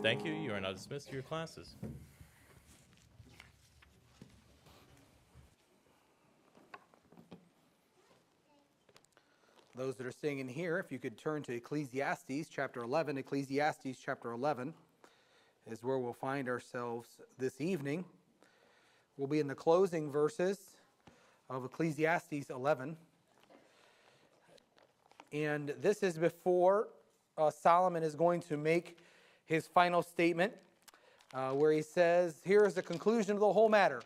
Thank you. You are now dismissed to your classes. Those that are staying in here, if you could turn to Ecclesiastes chapter 11. Ecclesiastes chapter 11 is where we'll find ourselves this evening. We'll be in the closing verses of Ecclesiastes 11. And this is before Solomon is going to make his final statement, where he says, here is the conclusion of the whole matter.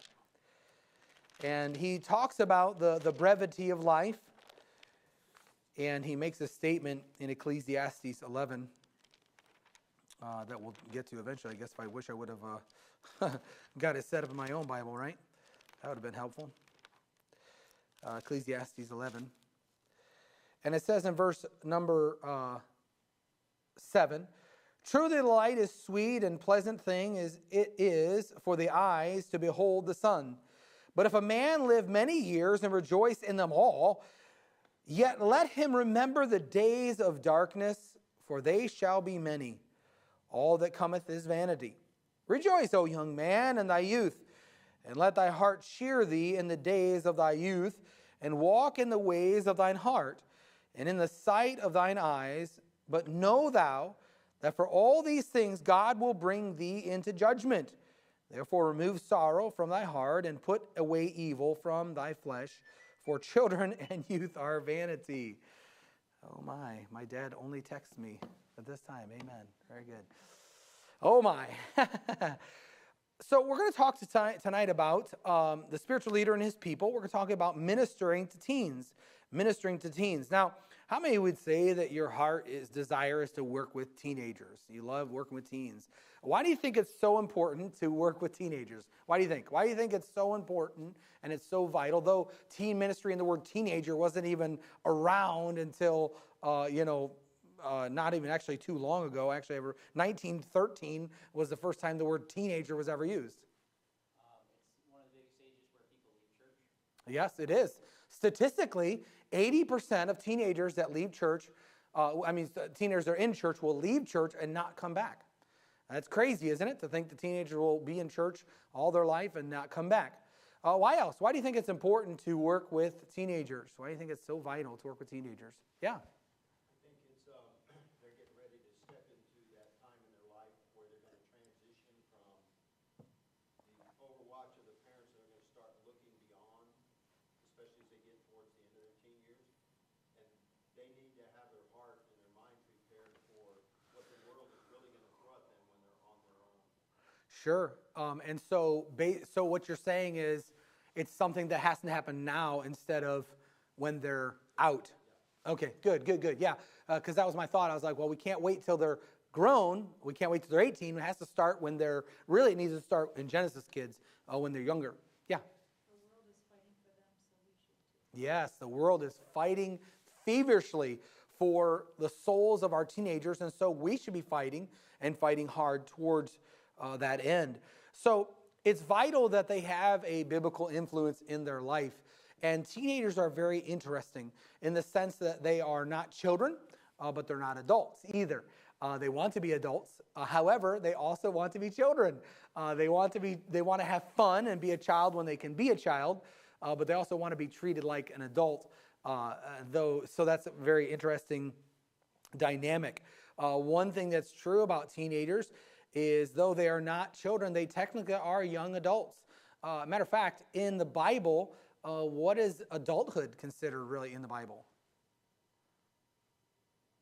And he talks about the brevity of life. And he makes a statement in Ecclesiastes 11 that we'll get to eventually. I guess if I wish I would have got it set up in my own Bible, right? That would have been helpful. Ecclesiastes 11. And it says in verse number 7, truly the light is sweet and pleasant thing is it is for the eyes to behold the sun. But if a man live many years and rejoice in them all, yet let him remember the days of darkness, for they shall be many. All that cometh is vanity. Rejoice, O young man, in thy youth, and let thy heart cheer thee in the days of thy youth, and walk in the ways of thine heart, and in the sight of thine eyes. But know thou that for all these things God will bring thee into judgment. Therefore remove sorrow from thy heart, and put away evil from thy flesh. For children and youth are vanity. Oh my dad only texts me at this time. Amen. Very good. Oh my. So we're going to talk tonight about the spiritual leader and his people. We're going to talk about ministering to teens. Ministering to teens. Now, how many would say that your heart is desirous to work with teenagers? You love working with teens. Why do you think it's so important to work with teenagers? Why do you think? Why do you think it's so important and it's so vital? Though teen ministry and the word teenager wasn't even around until, not even actually too long ago. Actually, 1913 was the first time the word teenager was ever used. It's one of the biggest ages where people leave church. Yes, it is. Statistically, 80% of teenagers that leave church, teenagers that are in church will leave church and not come back. That's crazy, isn't it? To think the teenager will be in church all their life and not come back. Why else? Why do you think it's important to work with teenagers? Why do you think it's so vital to work with teenagers? Yeah. I think it's they're getting ready to step into that time in their life where they're going to transition from the overwatch of the parents, and they're going to start looking beyond, especially as they get towards the end of their teen years. And they need to have their heart and their mind prepared for what the world is really going to throw at them when they're on their own. Sure. And so what you're saying is it's something that has to happen now instead of when they're out. Okay, good. Yeah, because that was my thought. I was like, well, we can't wait till they're grown. We can't wait till they're 18. It has to start when they're, really it needs to start in Genesis kids when they're younger. Yeah. The world is fighting for them, so we should too. Yes, the world is fighting feverishly for the souls of our teenagers, and so we should be fighting hard towards that end. So it's vital that they have a biblical influence in their life. And teenagers are very interesting in the sense that they are not children, but they're not adults either. They want to be adults. However, they also want to be children. They want to have fun and be a child when they can be a child, but they also want to be treated like an adult. So that's a very interesting dynamic. One thing that's true about teenagers is though they are not children, they technically are young adults. Matter of fact, in the Bible, what is adulthood considered really in the Bible?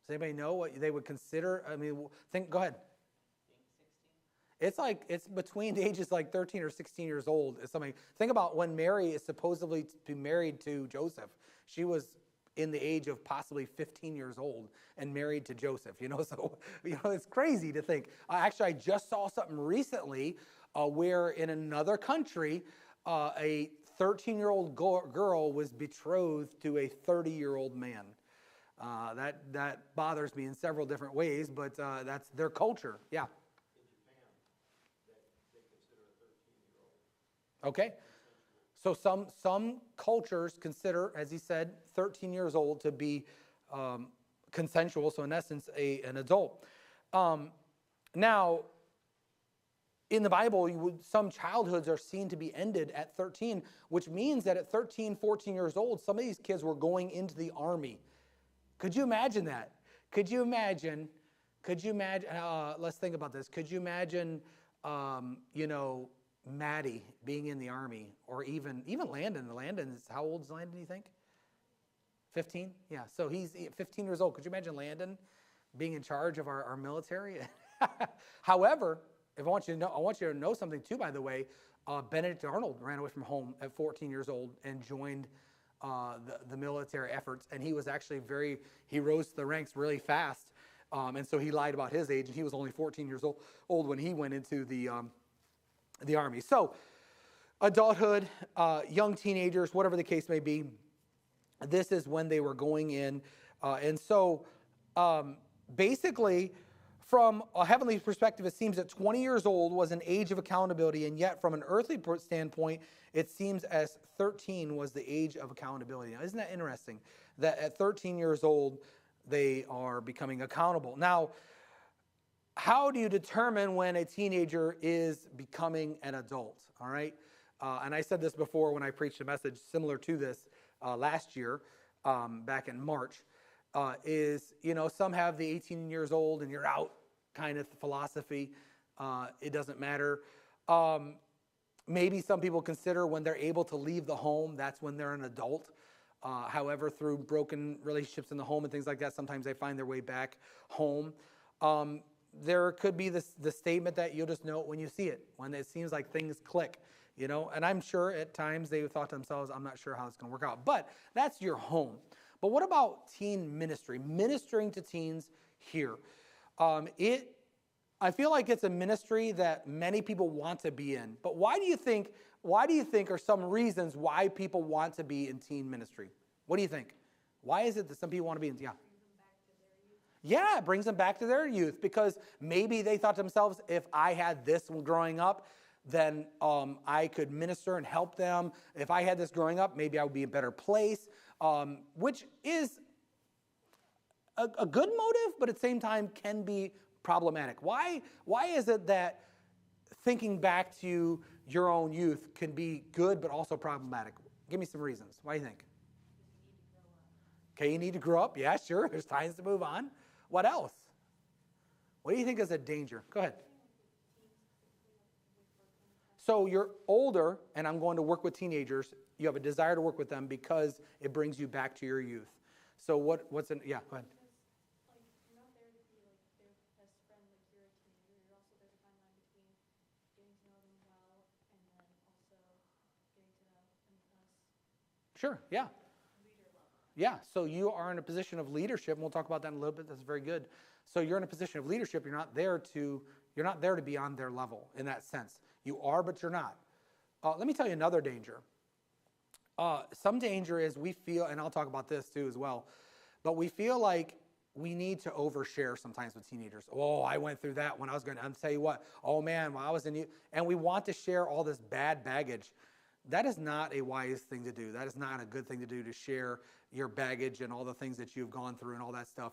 Does anybody know what they would consider? Go ahead. It's between the ages like 13 or 16 years old. Think about when Mary is supposedly to be married to Joseph. She was in the age of possibly 15 years old and married to Joseph. So it's crazy to think. Actually, I just saw something recently where in another country, a 13-year-old girl was betrothed to a 30-year-old man. That bothers me in several different ways, but that's their culture. Yeah. In Japan, they consider a 13-year-old. Okay. So some cultures consider, as he said, 13 years old to be consensual, so in essence, an adult. Now, in the Bible, some childhoods are seen to be ended at 13, which means that at 13, 14 years old, some of these kids were going into the army. Could you imagine that? Could you imagine, let's think about this. Could you imagine, Maddie being in the army, or even Landon? How old is Landon, do you think? 15? Yeah, so he's 15 years old. Could you imagine Landon being in charge of our military? However, if I want you to know something too, by the way, Benedict Arnold ran away from home at 14 years old and joined the military efforts, and he was actually he rose to the ranks really fast, and so he lied about his age, and he was only 14 years old when he went into the army. So adulthood, young teenagers, whatever the case may be, this is when they were going in. And so basically, from a heavenly perspective, it seems that 20 years old was an age of accountability, and yet from an earthly standpoint, it seems as 13 was the age of accountability. Now, isn't that interesting? That at 13 years old, they are becoming accountable. Now, how do you determine when a teenager is becoming an adult? All right? And I said this before when I preached a message similar to this last year, back in March, some have the 18 years old and you're out kind of philosophy. It doesn't matter. Maybe some people consider when they're able to leave the home, that's when they're an adult. However, through broken relationships in the home and things like that, sometimes they find their way back home. There could be the statement that you'll just know it when you see it, when it seems like things click, and I'm sure at times they thought to themselves, I'm not sure how it's going to work out, but that's your home. But what about teen ministry, ministering to teens here? I feel like it's a ministry that many people want to be in, but why do you think are some reasons why people want to be in teen ministry? What do you think? Why is it that some people want to be in, Yeah, it brings them back to their youth, because maybe they thought to themselves, if I had this when growing up, then I could minister and help them. If I had this growing up, maybe I would be in a better place, which is a good motive, but at the same time can be problematic. Why is it that thinking back to your own youth can be good but also problematic? Give me some reasons. Why do you think? Okay, you need to grow up. Yeah, sure. There's times to move on. What else? What do you think is a danger? Go ahead. So you're older, and I'm going to work with teenagers. You have a desire to work with them because it brings you back to your youth. So go ahead. You're not there to be their best friend like you're a teenager. You're also there's a fine line between getting to know them well and then also getting to know us. Sure, yeah. Leader level. Yeah, so you are in a position of leadership, and we'll talk about that in a little bit. That's very good. So you're in a position of leadership. You're not there to be on their level in that sense. You are, but you're not. Let me tell you another danger. Some danger is we feel, and I'll talk about this too as well, but we feel like we need to overshare sometimes with teenagers. Oh, I went through that when I was going to, I'll tell you what, oh man, when I was in you, and we want to share all this bad baggage. That is not a wise thing to do. That is not a good thing to do, to share your baggage and all the things that you've gone through and all that stuff.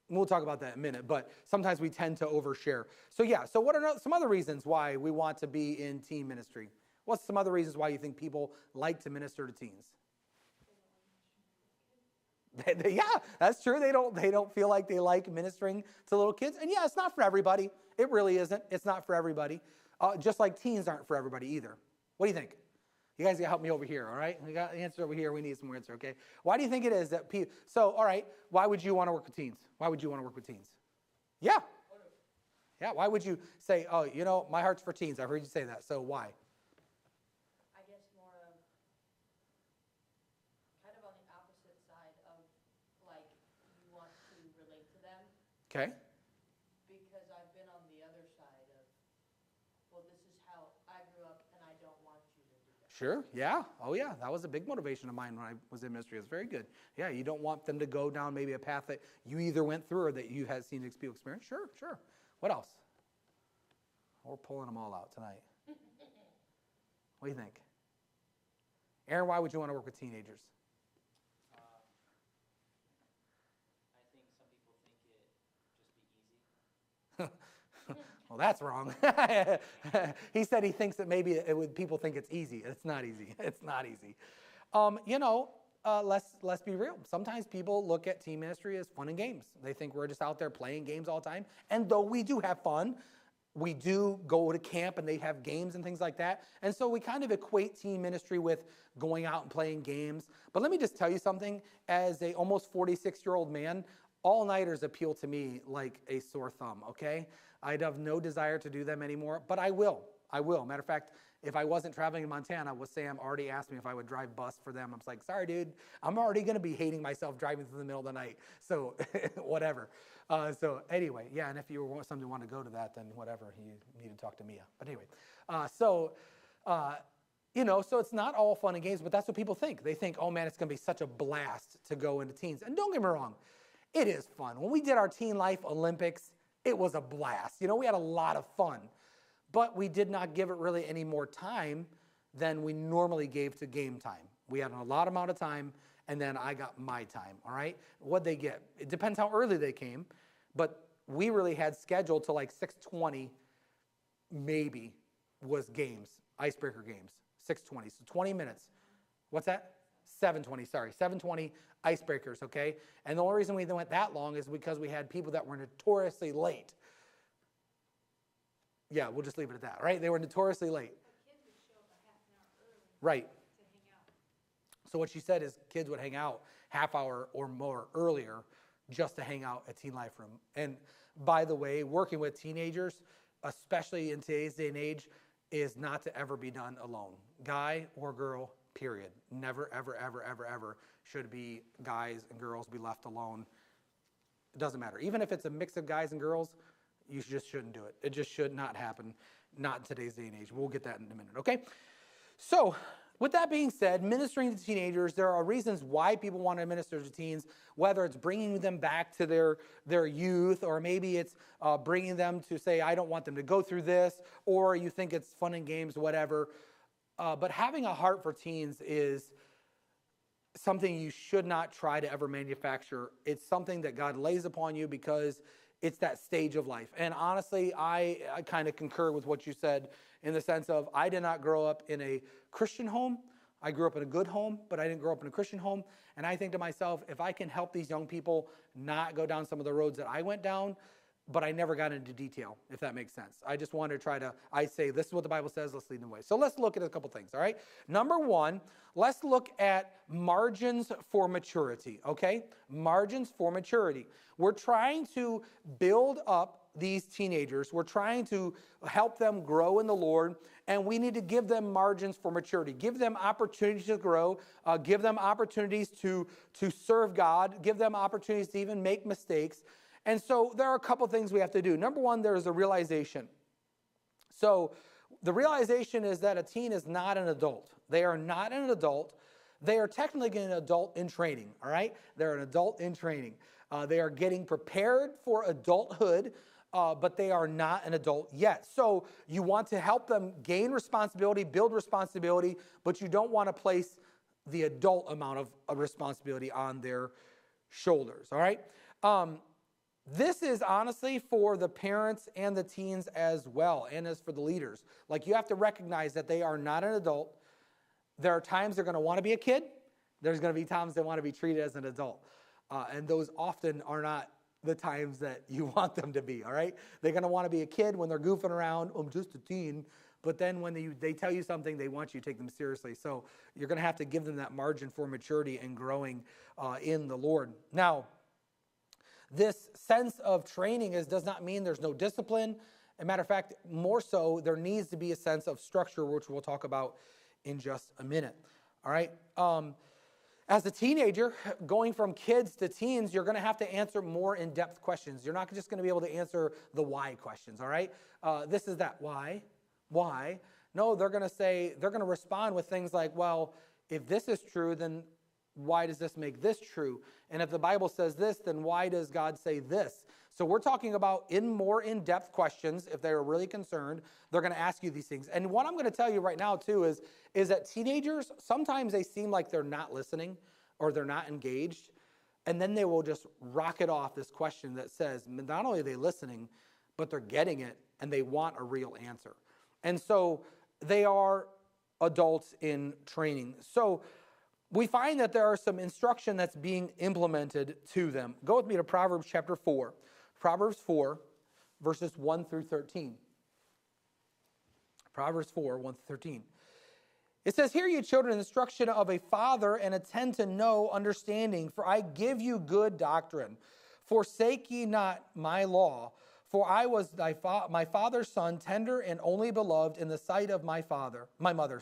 We'll talk about that in a minute, but sometimes we tend to overshare. So yeah, so what are some other reasons why we want to be in teen ministry? What's some other reasons why you think people like to minister to teens? Yeah, that's true. They don't feel like they like ministering to little kids. And yeah, it's not for everybody. It really isn't. It's not for everybody. Just like teens aren't for everybody either. What do you think? You guys got to help me over here, all right? We got the answer over here. We need some more answer, okay? Why do you think it is that people... So, all right, why would you want to work with teens? Why would you want to work with teens? Yeah. Yeah, why would you say, oh, my heart's for teens? I've heard you say that. So why? I guess more of kind of on the opposite side of, like, you want to relate to them. Okay. Because I've been on the other side of, well, this is how I grew up and I don't want you to do that. Sure, yeah. Oh, yeah, that was a big motivation of mine when I was in ministry. It was very good. Yeah, you don't want them to go down maybe a path that you either went through or that you had seen people experience. Sure. What else? We're pulling them all out tonight. What do you think? Aaron, why would you want to work with teenagers? I think some people think it just be easy. Well, that's wrong. He said he thinks that maybe people think it's easy. It's not easy. It's not easy. Let's be real. Sometimes people look at teen ministry as fun and games. They think we're just out there playing games all the time. And though we do have fun, we do go to camp and they have games and things like that. And so we kind of equate teen ministry with going out and playing games. But let me just tell you something. As a almost 46-year-old man, all-nighters appeal to me like a sore thumb, okay? I'd have no desire to do them anymore, but I will. Matter of fact, if I wasn't traveling in Montana, Sam already asked me if I would drive bus for them. I was like, sorry, dude, I'm already going to be hating myself driving through the middle of the night. So whatever. So anyway, yeah, and if you somebody want to go to that, then whatever, you need to talk to Mia. But anyway, so it's not all fun and games, but that's what people think. They think, oh man, it's going to be such a blast to go into teens. And don't get me wrong, it is fun. When we did our Teen Life Olympics, it was a blast. We had a lot of fun. But we did not give it really any more time than we normally gave to game time. We had a lot amount of time, and then I got my time, all right? What'd they get? It depends how early they came, but we really had scheduled to like 6:20 maybe was games, icebreaker games, 6:20, so 20 minutes. What's that? 7:20, sorry, 7:20 icebreakers, okay? And the only reason we went that long is because we had people that were notoriously late. Yeah, we'll just leave it at that, right? They were notoriously late. Kids would show up a half an hour early Right. to hang out. So what she said is kids would hang out half hour or more earlier just to hang out at Teen Life Room. And by the way, working with teenagers, especially in today's day and age, is not to ever be done alone. Guy or girl, period. Never, ever, ever, ever, ever should be guys and girls be left alone. It doesn't matter. Even if it's a mix of guys and girls, you just shouldn't do it. It just should not happen, not in today's day and age. We'll get that in a minute, okay? So, with that being said, ministering to teenagers, there are reasons why people want to minister to teens, whether it's bringing them back to their youth, or maybe it's bringing them to say, I don't want them to go through this, or you think it's fun and games, whatever. But having a heart for teens is something you should not try to ever manufacture. It's something that God lays upon you because it's that stage of life. And honestly, I kind of concur with what you said in the sense of I did not grow up in a Christian home. I grew up in a good home, but I didn't grow up in a Christian home. And I think to myself, if I can help these young people not go down some of the roads that I went down, but I never got into detail, if that makes sense. I just wanted to I say, this is what the Bible says, let's lead the way. So let's look at a couple things, all right? Number one, let's look at margins for maturity, okay? Margins for maturity. We're trying to build up these teenagers. We're trying to help them grow in the Lord, and we need to give them margins for maturity. Give them opportunities to grow. Give them opportunities to serve God. Give them opportunities to even make mistakes. And so there are a couple things we have to do. Number one, there is a realization. So the realization is that a teen is not an adult. They are not an adult. They are technically an adult in training, all right? They're an adult in training. They are getting prepared for adulthood, but they are not an adult yet. So you want to help them gain responsibility, build responsibility, but you don't want to place the adult amount of responsibility on their shoulders, all right? This is honestly for the parents and the teens as well, and as for the leaders. Like, you have to recognize that they are not an adult. There are times they're going to want to be a kid. There's going to be times they want to be treated as an adult. And those often are not the times that you want them to be, all right? They're going to want to be a kid when they're goofing around. I'm just a teen. But then when they tell you something, they want you to take them seriously. So you're going to have to give them that margin for maturity and growing in the Lord. Now, this sense of training does not mean there's no discipline. As a matter of fact, more so, there needs to be a sense of structure, which we'll talk about in just a minute. All right? As a teenager, going from kids to teens, you're going to have to answer more in-depth questions. You're not just going to be able to answer the why questions, all right? This is that, why? Why? No, they're going to respond with things like, well, if this is true, then why does this make this true? And if the Bible says this, then why does God say this? So we're talking about more in-depth questions. If they're really concerned, they're going to ask you these things. And what I'm going to tell you right now, too, is that teenagers, sometimes they seem like they're not listening or they're not engaged. And then they will just rocket off this question that says, not only are they listening, but they're getting it and they want a real answer. And so they are adults in training. So we find that there are some instruction that's being implemented to them. Go with me to Proverbs chapter 4. Proverbs 4, verses 1 through 13. Proverbs 4, 1 through 13. It says, "Hear ye, children, the instruction of a father, and attend to know understanding. For I give you good doctrine. Forsake ye not my law. For I was my father's son, tender and only beloved in the sight of my mother.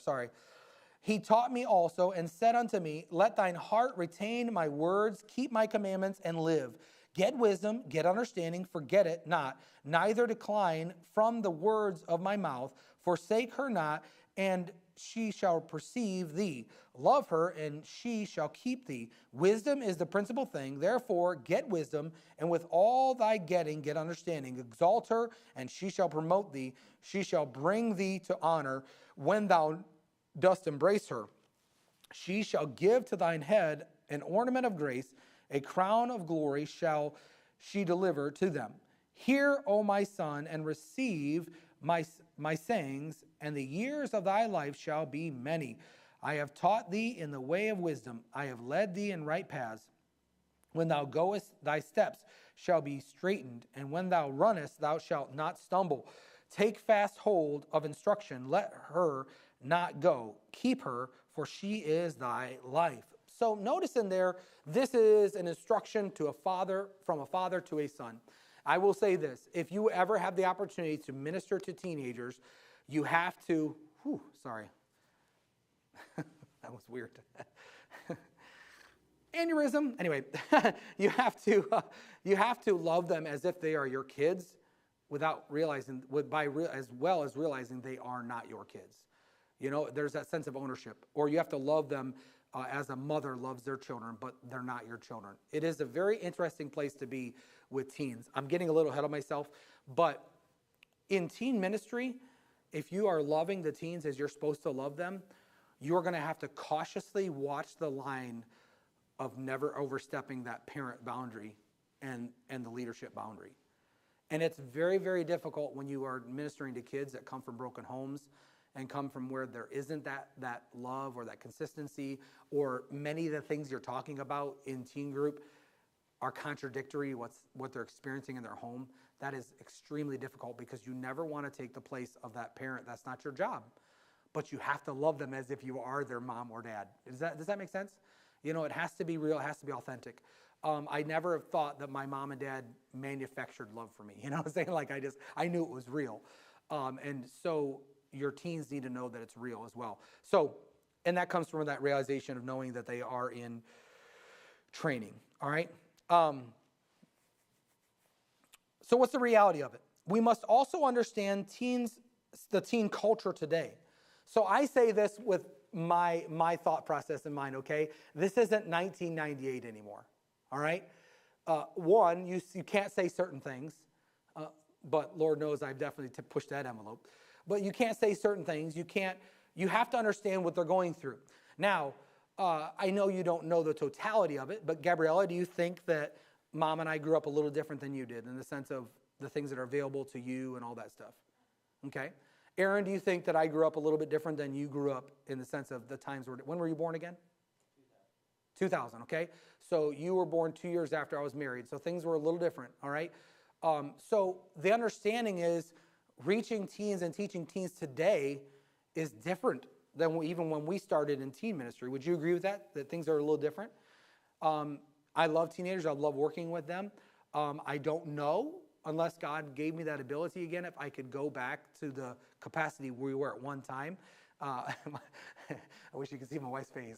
He taught me also, and said unto me, Let thine heart retain my words, keep my commandments, and live. Get wisdom, get understanding, forget it not, neither decline from the words of my mouth. Forsake her not, and she shall perceive thee. Love her, and she shall keep thee. Wisdom is the principal thing. Therefore, get wisdom, and with all thy getting, get understanding. Exalt her, and she shall promote thee. She shall bring thee to honor when thou dost embrace her. She shall give to thine head an ornament of grace. A crown of glory shall she deliver to them. Hear, O my son, and receive my sayings, and the years of thy life shall be many. I have taught thee in the way of wisdom. I have led thee in right paths. When thou goest, thy steps shall be straitened, and when thou runnest, thou shalt not stumble. Take fast hold of instruction. Let her not go. Keep her, for she is thy life." So notice in there, this is an instruction to a father, from a father to a son. I will say this, if you ever have the opportunity to minister to teenagers, you have to, that was weird. Aneurysm. Anyway, you have to love them as if they are your kids, without realizing, as well as realizing they are not your kids. You know, there's that sense of ownership. Or you have to love them as a mother loves their children, but they're not your children. It is a very interesting place to be with teens. I'm getting a little ahead of myself, but in teen ministry, if you are loving the teens as you're supposed to love them, you're going to have to cautiously watch the line of never overstepping that parent boundary and the leadership boundary. And it's very, very difficult when you are ministering to kids that come from broken homes and come from where there isn't that love or that consistency, or many of the things you're talking about in teen group are contradictory what they're experiencing in their home. That is extremely difficult, because you never want to take the place of that parent. That's not your job. But you have to love them as if you are their mom or dad. Does that make sense? You know, it has to be real. It has to be authentic. I never have thought that my mom and dad manufactured love for me. You know what I'm saying? Like, I knew it was real. And so your teens need to know that it's real as well. So, and that comes from that realization of knowing that they are in training. All right? So what's the reality of it? We must also understand the teen culture today. So I say this with my thought process in mind, okay? This isn't 1998 anymore, all right? One, you can't say certain things, but Lord knows I've definitely pushed that envelope. But you can't say certain things. You have to understand what they're going through. Now, I know you don't know the totality of it, but Gabriella, do you think that Mom and I grew up a little different than you did in the sense of the things that are available to you and all that stuff? Okay. Aaron, do you think that I grew up a little bit different than you grew up in the sense of the times when were you born again? 2000, okay? So you were born 2 years after I was married, so things were a little different, all right? So the understanding is reaching teens and teaching teens today is different than even when we started in teen ministry. Would you agree with that things are a little different? I love teenagers. I love working with them. I don't know, unless God gave me that ability again, if I could go back to the capacity we were at one time. I wish you could see my wife's face.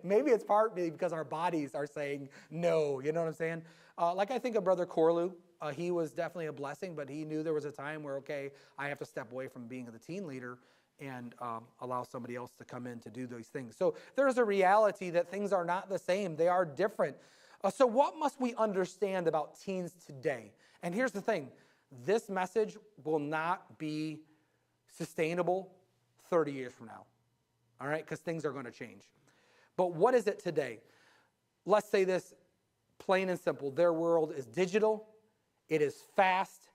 Maybe it's partly because our bodies are saying no, you know what I'm saying? Like I think of Brother Corlew. He was definitely a blessing, but he knew there was a time where, okay, I have to step away from being the teen leader and allow somebody else to come in to do those things. So there's a reality that things are not the same. They are different. So what must we understand about teens today? And here's the thing. This message will not be sustainable 30 years from now, all right? Because things are going to change. But what is it today? Let's say this plain and simple. Their world is digital. It is fast.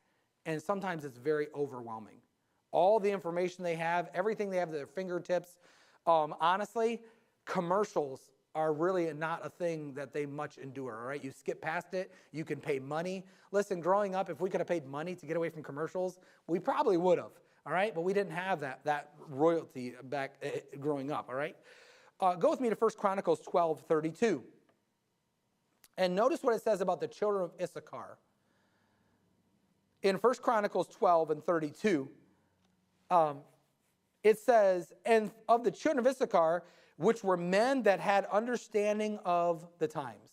and sometimes it's very overwhelming. All the information they have, everything they have at their fingertips. Honestly, commercials are really not a thing that they much endure, all right? You skip past it. You can pay money. Listen, growing up, if we could have paid money to get away from commercials, we probably would have, all right? But we didn't have that royalty back growing up, all right? Go with me to 1 Chronicles 12:32. And notice what it says about the children of Issachar. In 1 Chronicles 12:32, it says, and of the children of Issachar, which were men that had understanding of the times.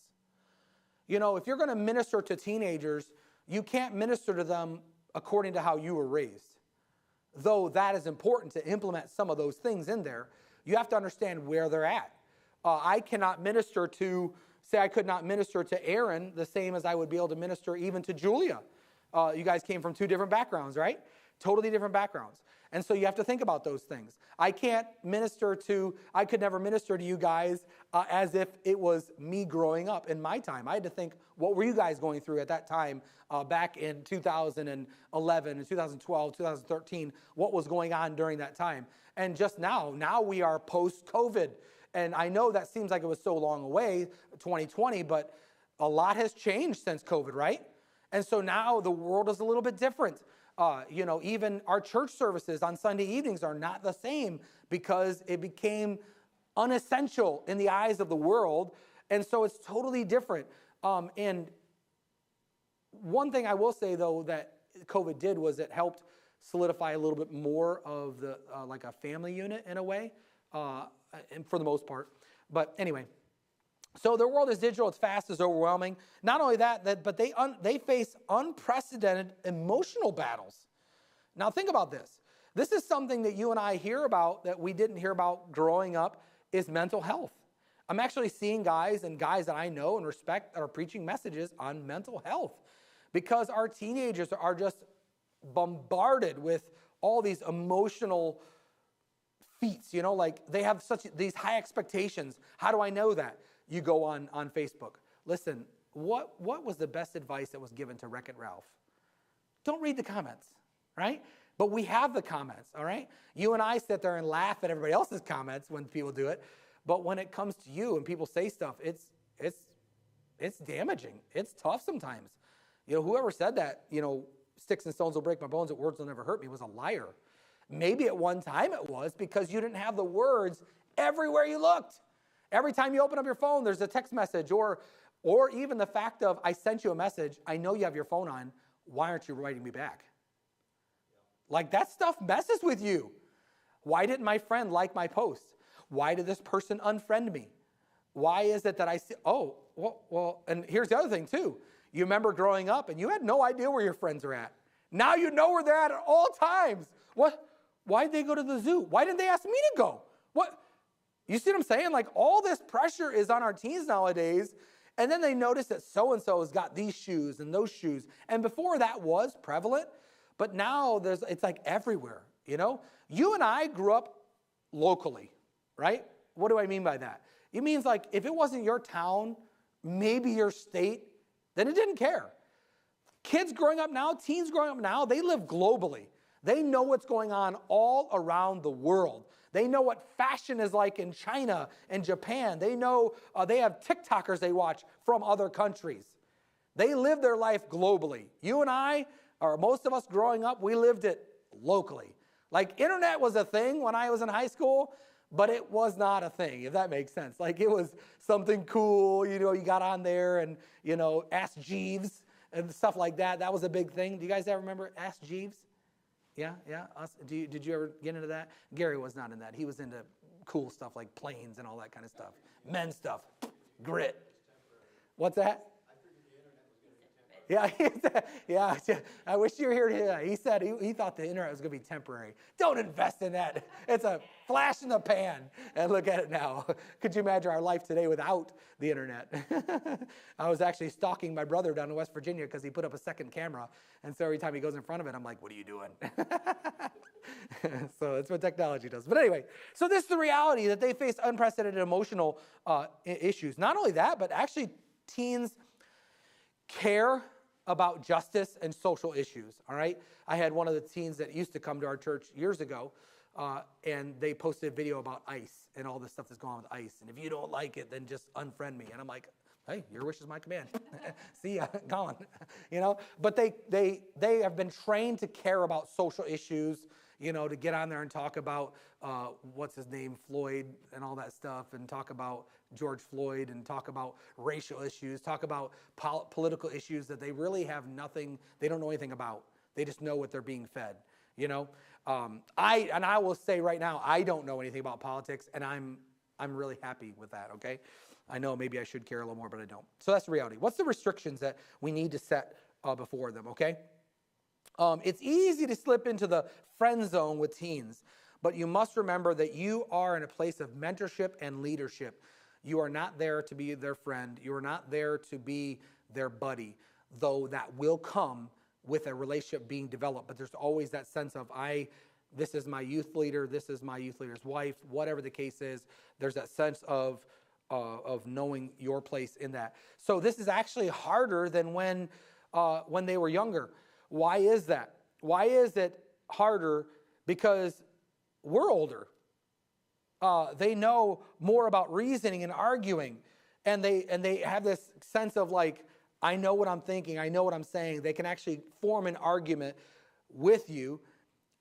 You know, if you're going to minister to teenagers, you can't minister to them according to how you were raised. Though that is important to implement some of those things in there, you have to understand where they're at. I cannot minister to, say I could not minister to Aaron the same as I would be able to minister even to Julia. You guys came from two different backgrounds, right? Totally different backgrounds. And so you have to think about those things. I could never minister to you guys as if it was me growing up in my time. I had to think, what were you guys going through at that time back in 2011 and 2012, 2013? What was going on during that time? And just now we are post-COVID. And I know that seems like it was so long away, 2020, but a lot has changed since COVID, right? And so now the world is a little bit different. Even our church services on Sunday evenings are not the same because it became unessential in the eyes of the world. And so it's totally different. And one thing I will say, though, that COVID did was it helped solidify a little bit more of the like a family unit in a way, and for the most part. But anyway, so their world is digital, it's fast, it's overwhelming. Not only that, but they face unprecedented emotional battles. Now think about this. This is something that you and I hear about that we didn't hear about growing up, is mental health. I'm actually seeing guys that I know and respect that are preaching messages on mental health because our teenagers are just bombarded with all these emotional feats, like they have these high expectations. How do I know that? You go on Facebook. Listen, what was the best advice that was given to Wreck-It Ralph? Don't read the comments, right? But we have the comments, all right? You and I sit there and laugh at everybody else's comments when people do it. But when it comes to you and people say stuff, it's damaging. It's tough sometimes. Whoever said that, sticks and stones will break my bones, but words will never hurt me, was a liar. Maybe at one time it was because you didn't have the words everywhere you looked. Every time you open up your phone, there's a text message or even the fact of, I sent you a message, I know you have your phone on, why aren't you writing me back? Like that stuff messes with you. Why didn't my friend like my post? Why did this person unfriend me? Why is it that I see, and here's the other thing too. You remember growing up and you had no idea where your friends are at. Now you know where they're at all times. What? Why did they go to the zoo? Why didn't they ask me to go? What? You see what I'm saying? Like all this pressure is on our teens nowadays. And then they notice that so-and-so has got these shoes and those shoes. And before that was prevalent, but now it's like everywhere, You and I grew up locally, right? What do I mean by that? It means like if it wasn't your town, maybe your state, then it didn't care. Kids growing up now, teens growing up now, they live globally. They know what's going on all around the world. They know what fashion is like in China and Japan. They know they have TikTokers they watch from other countries. They live their life globally. You and I, or most of us growing up, we lived it locally. Like internet was a thing when I was in high school, but it was not a thing, if that makes sense. Like it was something cool, you got on there and, Ask Jeeves and stuff like that. That was a big thing. Do you guys ever remember Ask Jeeves? Yeah. Did you ever get into that? Gary was not in that. He was into cool stuff like planes and all that kind of stuff. Men stuff. Grit. What's that? Yeah. I wish you were here to hear that. He said he thought the internet was going to be temporary. Don't invest in that. It's a flash in the pan. And look at it now. Could you imagine our life today without the internet? I was actually stalking my brother down in West Virginia because he put up a second camera. And so every time he goes in front of it, I'm like, what are you doing? So that's what technology does. But anyway, so this is the reality that they face unprecedented emotional issues. Not only that, but actually teens care about justice and social issues, all right? I had one of the teens that used to come to our church years ago, and they posted a video about ICE and all the stuff that's going on with ICE. And if you don't like it, then just unfriend me. And I'm like, hey, your wish is my command. See ya, gone. You know, but they have been trained to care about social issues, you know, to get on there and talk about, what's his name, Floyd and all that stuff, and talk about George Floyd, and talk about racial issues, talk about political issues that they really have nothing, they don't know anything about. They just know what they're being fed, you know. I will say right now, I don't know anything about politics, and I'm really happy with that, okay? I know maybe I should care a little more, but I don't. So that's the reality. What's the restrictions that we need to set before them, okay? It's easy to slip into the friend zone with teens, but you must remember that you are in a place of mentorship and leadership. You are not there to be their friend. You are not there to be their buddy, though that will come with a relationship being developed. But there's always that sense of, this is my youth leader, this is my youth leader's wife, whatever the case is. There's that sense of knowing your place in that. So this is actually harder than when they were younger. Why is that? Why is it harder? Because we're older. They know more about reasoning and arguing, and they have this sense of like, I know what I'm thinking, I know what I'm saying. They can actually form an argument with you,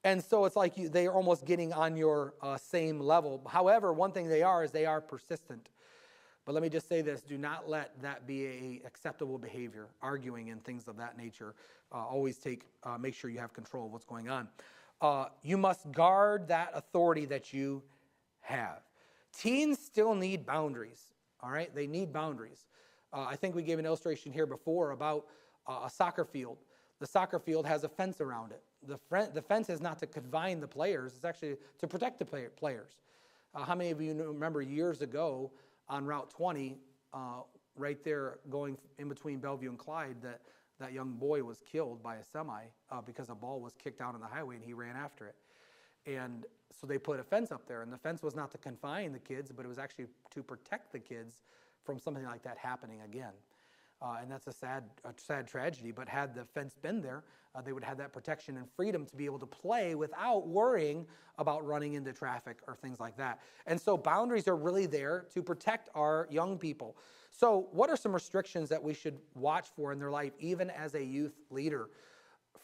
and so it's like they are almost getting on your same level. However, one thing they are persistent. But let me just say this, do not let that be a acceptable behavior, arguing and things of that nature. Always make sure you have control of what's going on. You must guard that authority that you have. Teens still need boundaries, all right? They need boundaries. I think we gave an illustration here before about a soccer field. The soccer field has a fence around it. The fence is not to confine the players, it's actually to protect the players. How many of you remember years ago on Route 20, right there going in between Bellevue and Clyde, that young boy was killed by a semi because a ball was kicked out on the highway and he ran after it. And so they put a fence up there, and the fence was not to confine the kids, but it was actually to protect the kids from something like that happening again. And that's a sad tragedy, but had the fence been there, they would have that protection and freedom to be able to play without worrying about running into traffic or things like that. And so boundaries are really there to protect our young people. So what are some restrictions that we should watch for in their life, even as a youth leader?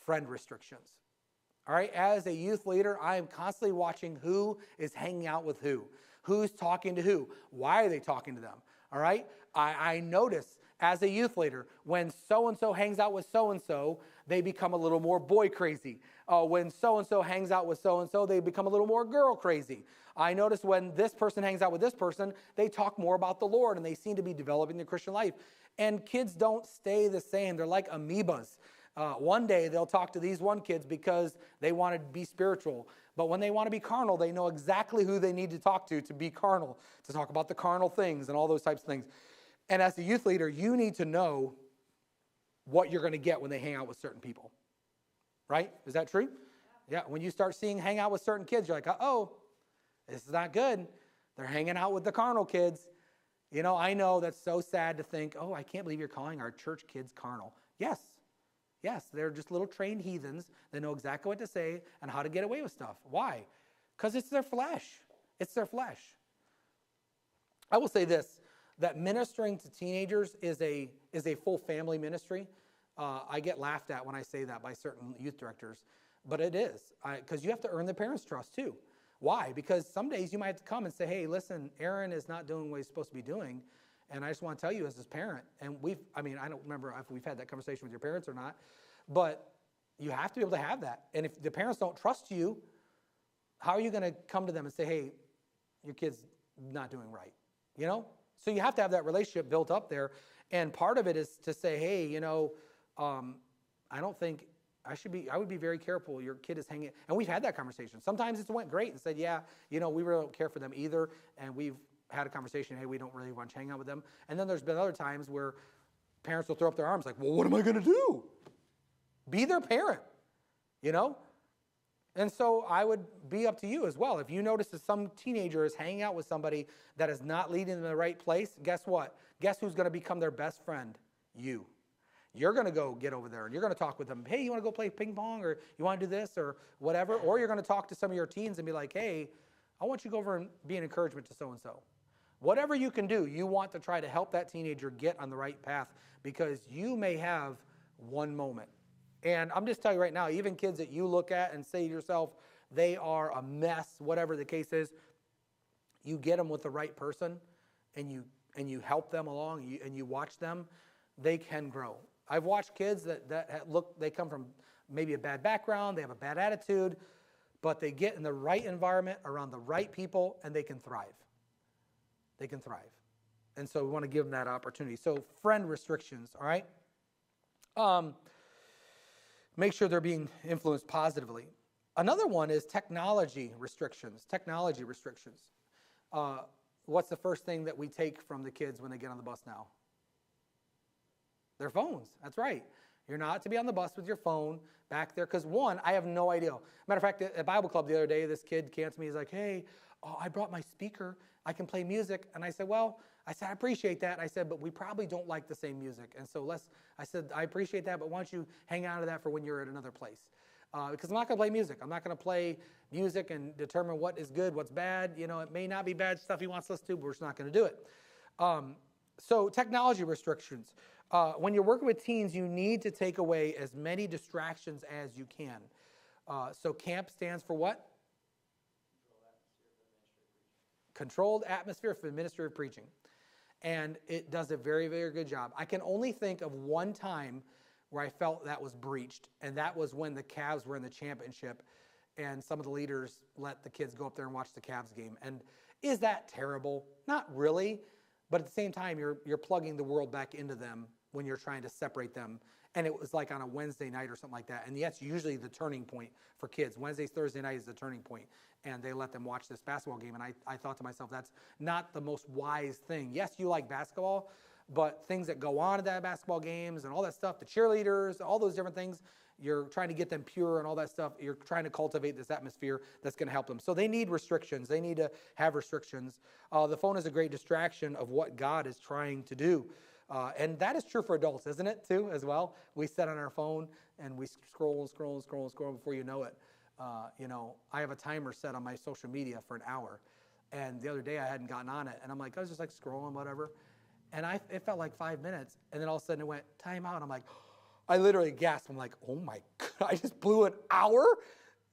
Friend restrictions. All right, as a youth leader, I am constantly watching who is hanging out with who, who's talking to who, why are they talking to them, all right? I notice as a youth leader, when so-and-so hangs out with so-and-so, they become a little more boy crazy. When so-and-so hangs out with so-and-so, they become a little more girl crazy. I notice when this person hangs out with this person, they talk more about the Lord, and they seem to be developing the Christian life. And kids don't stay the same. They're like amoebas. One day they'll talk to these one kids because they want to be spiritual. But when they want to be carnal, they know exactly who they need to talk to be carnal, to talk about the carnal things and all those types of things. And as a youth leader, you need to know what you're going to get when they hang out with certain people. Right? Is that true? Yeah. When you start seeing hang out with certain kids, you're like, uh-oh, this is not good. They're hanging out with the carnal kids. You know, I know that's so sad to think, oh, I can't believe you're calling our church kids carnal. Yes. Yes, they're just little trained heathens. They know exactly what to say and how to get away with stuff. Why? Because it's their flesh. It's their flesh. I will say this, that ministering to teenagers is a full family ministry. I get laughed at when I say that by certain youth directors, but it is, because you have to earn the parents' trust too. Why? Because some days you might have to come and say, hey, listen, Aaron is not doing what he's supposed to be doing, and I just want to tell you as his parent, and I don't remember if we've had that conversation with your parents or not, but you have to be able to have that. And if the parents don't trust you, how are you going to come to them and say, hey, your kid's not doing right? You know? So you have to have that relationship built up there. And part of it is to say, hey, you know, I don't think I would be very careful. Your kid is hanging. And we've had that conversation. Sometimes it went great and said, yeah, you know, we really don't care for them either. And we've had a conversation, hey, we don't really want to hang out with them. And then there's been other times where parents will throw up their arms like, well, what am I going to do? Be their parent, you know? And so I would be up to you as well. If you notice that some teenager is hanging out with somebody that is not leading them in the right place, guess what? Guess who's going to become their best friend? You. You're going to go get over there and you're going to talk with them. Hey, you want to go play ping pong, or you want to do this or whatever? Or you're going to talk to some of your teens and be like, hey, I want you to go over and be an encouragement to so-and-so. Whatever you can do, you want to try to help that teenager get on the right path, because you may have one moment. And I'm just telling you right now, even kids that you look at and say to yourself, they are a mess, whatever the case is, you get them with the right person and you help them along and you watch them, they can grow. I've watched kids that they come from maybe a bad background, they have a bad attitude, but they get in the right environment around the right people and they can thrive. They can thrive. And so we want to give them that opportunity. So friend restrictions, all right? Make sure they're being influenced positively. Another one is technology restrictions. Technology restrictions. What's the first thing that we take from the kids when they get on the bus now? Their phones. That's right. You're not to be on the bus with your phone back there, because one, I have no idea. Matter of fact, at Bible Club the other day, this kid came to me. He's like, hey, I brought my speaker. I can play music. And I said, I appreciate that. I said, but we probably don't like the same music. And so I said, I appreciate that, but why don't you hang on to that for when you're at another place? Because I'm not going to play music. I'm not going to play music and determine what is good, what's bad. You know, it may not be bad stuff he wants us to, but we're just not going to do it. So technology restrictions. When you're working with teens, you need to take away as many distractions as you can. So CAMP stands for what? Controlled Atmosphere for the Ministry of Preaching. And it does a very, very good job. I can only think of one time where I felt that was breached, and that was when the Cavs were in the championship, and some of the leaders let the kids go up there and watch the Cavs game. And is that terrible? Not really, but at the same time, you're plugging the world back into them when you're trying to separate them. And it was like on a Wednesday night or something like that. And that's usually the turning point for kids. Wednesdays, Thursday night is the turning point. And they let them watch this basketball game. And I thought to myself, that's not the most wise thing. Yes, you like basketball, but things that go on at that basketball games and all that stuff, the cheerleaders, all those different things, you're trying to get them pure and all that stuff. You're trying to cultivate this atmosphere that's going to help them. So they need restrictions. They need to have restrictions. The phone is a great distraction of what God is trying to do. And that is true for adults, isn't it, too, as well? We sit on our phone and we scroll before you know it. I have a timer set on my social media for an hour. And the other day I hadn't gotten on it. And I was just like scrolling, whatever. And it felt like 5 minutes. And then all of a sudden it went, time out. I'm like, I literally gasped. I'm like, oh my God, I just blew an hour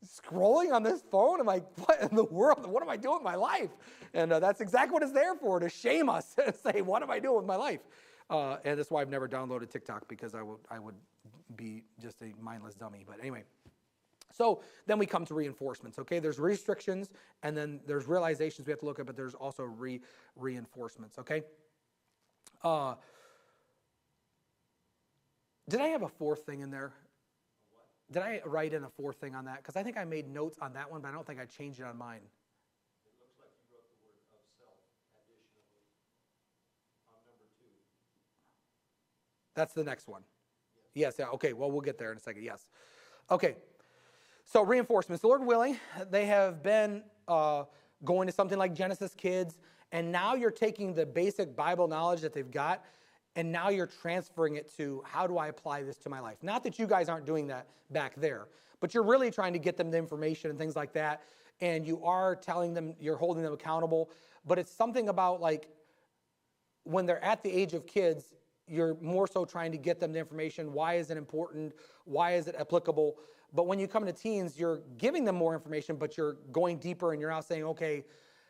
scrolling on this phone. I'm like, what in the world? What am I doing with my life? And that's exactly what it's there for, to shame us and say, what am I doing with my life? And that's why I've never downloaded TikTok, because I would be just a mindless dummy. But anyway, so then we come to reinforcements, okay? There's restrictions, and then there's realizations we have to look at, but there's also reinforcements, okay? Did I have a fourth thing in there? Did I write in a fourth thing on that? Because I think I made notes on that one, but I don't think I changed it on mine. It looks like you wrote the word of self additionally on number 2. That's the next one. Yes, yeah, okay, well, we'll get there in a second, yes. Okay, so reinforcements. Lord willing, they have been going to something like Genesis Kids, and now you're taking the basic Bible knowledge that they've got, and now you're transferring it to, how do I apply this to my life? Not that you guys aren't doing that back there, but you're really trying to get them the information and things like that, and you are telling them, you're holding them accountable, but it's something about like, when they're at the age of kids, you're more so trying to get them the information. Why is it important? Why is it applicable? But when you come to teens, you're giving them more information, but you're going deeper and you're now saying, okay,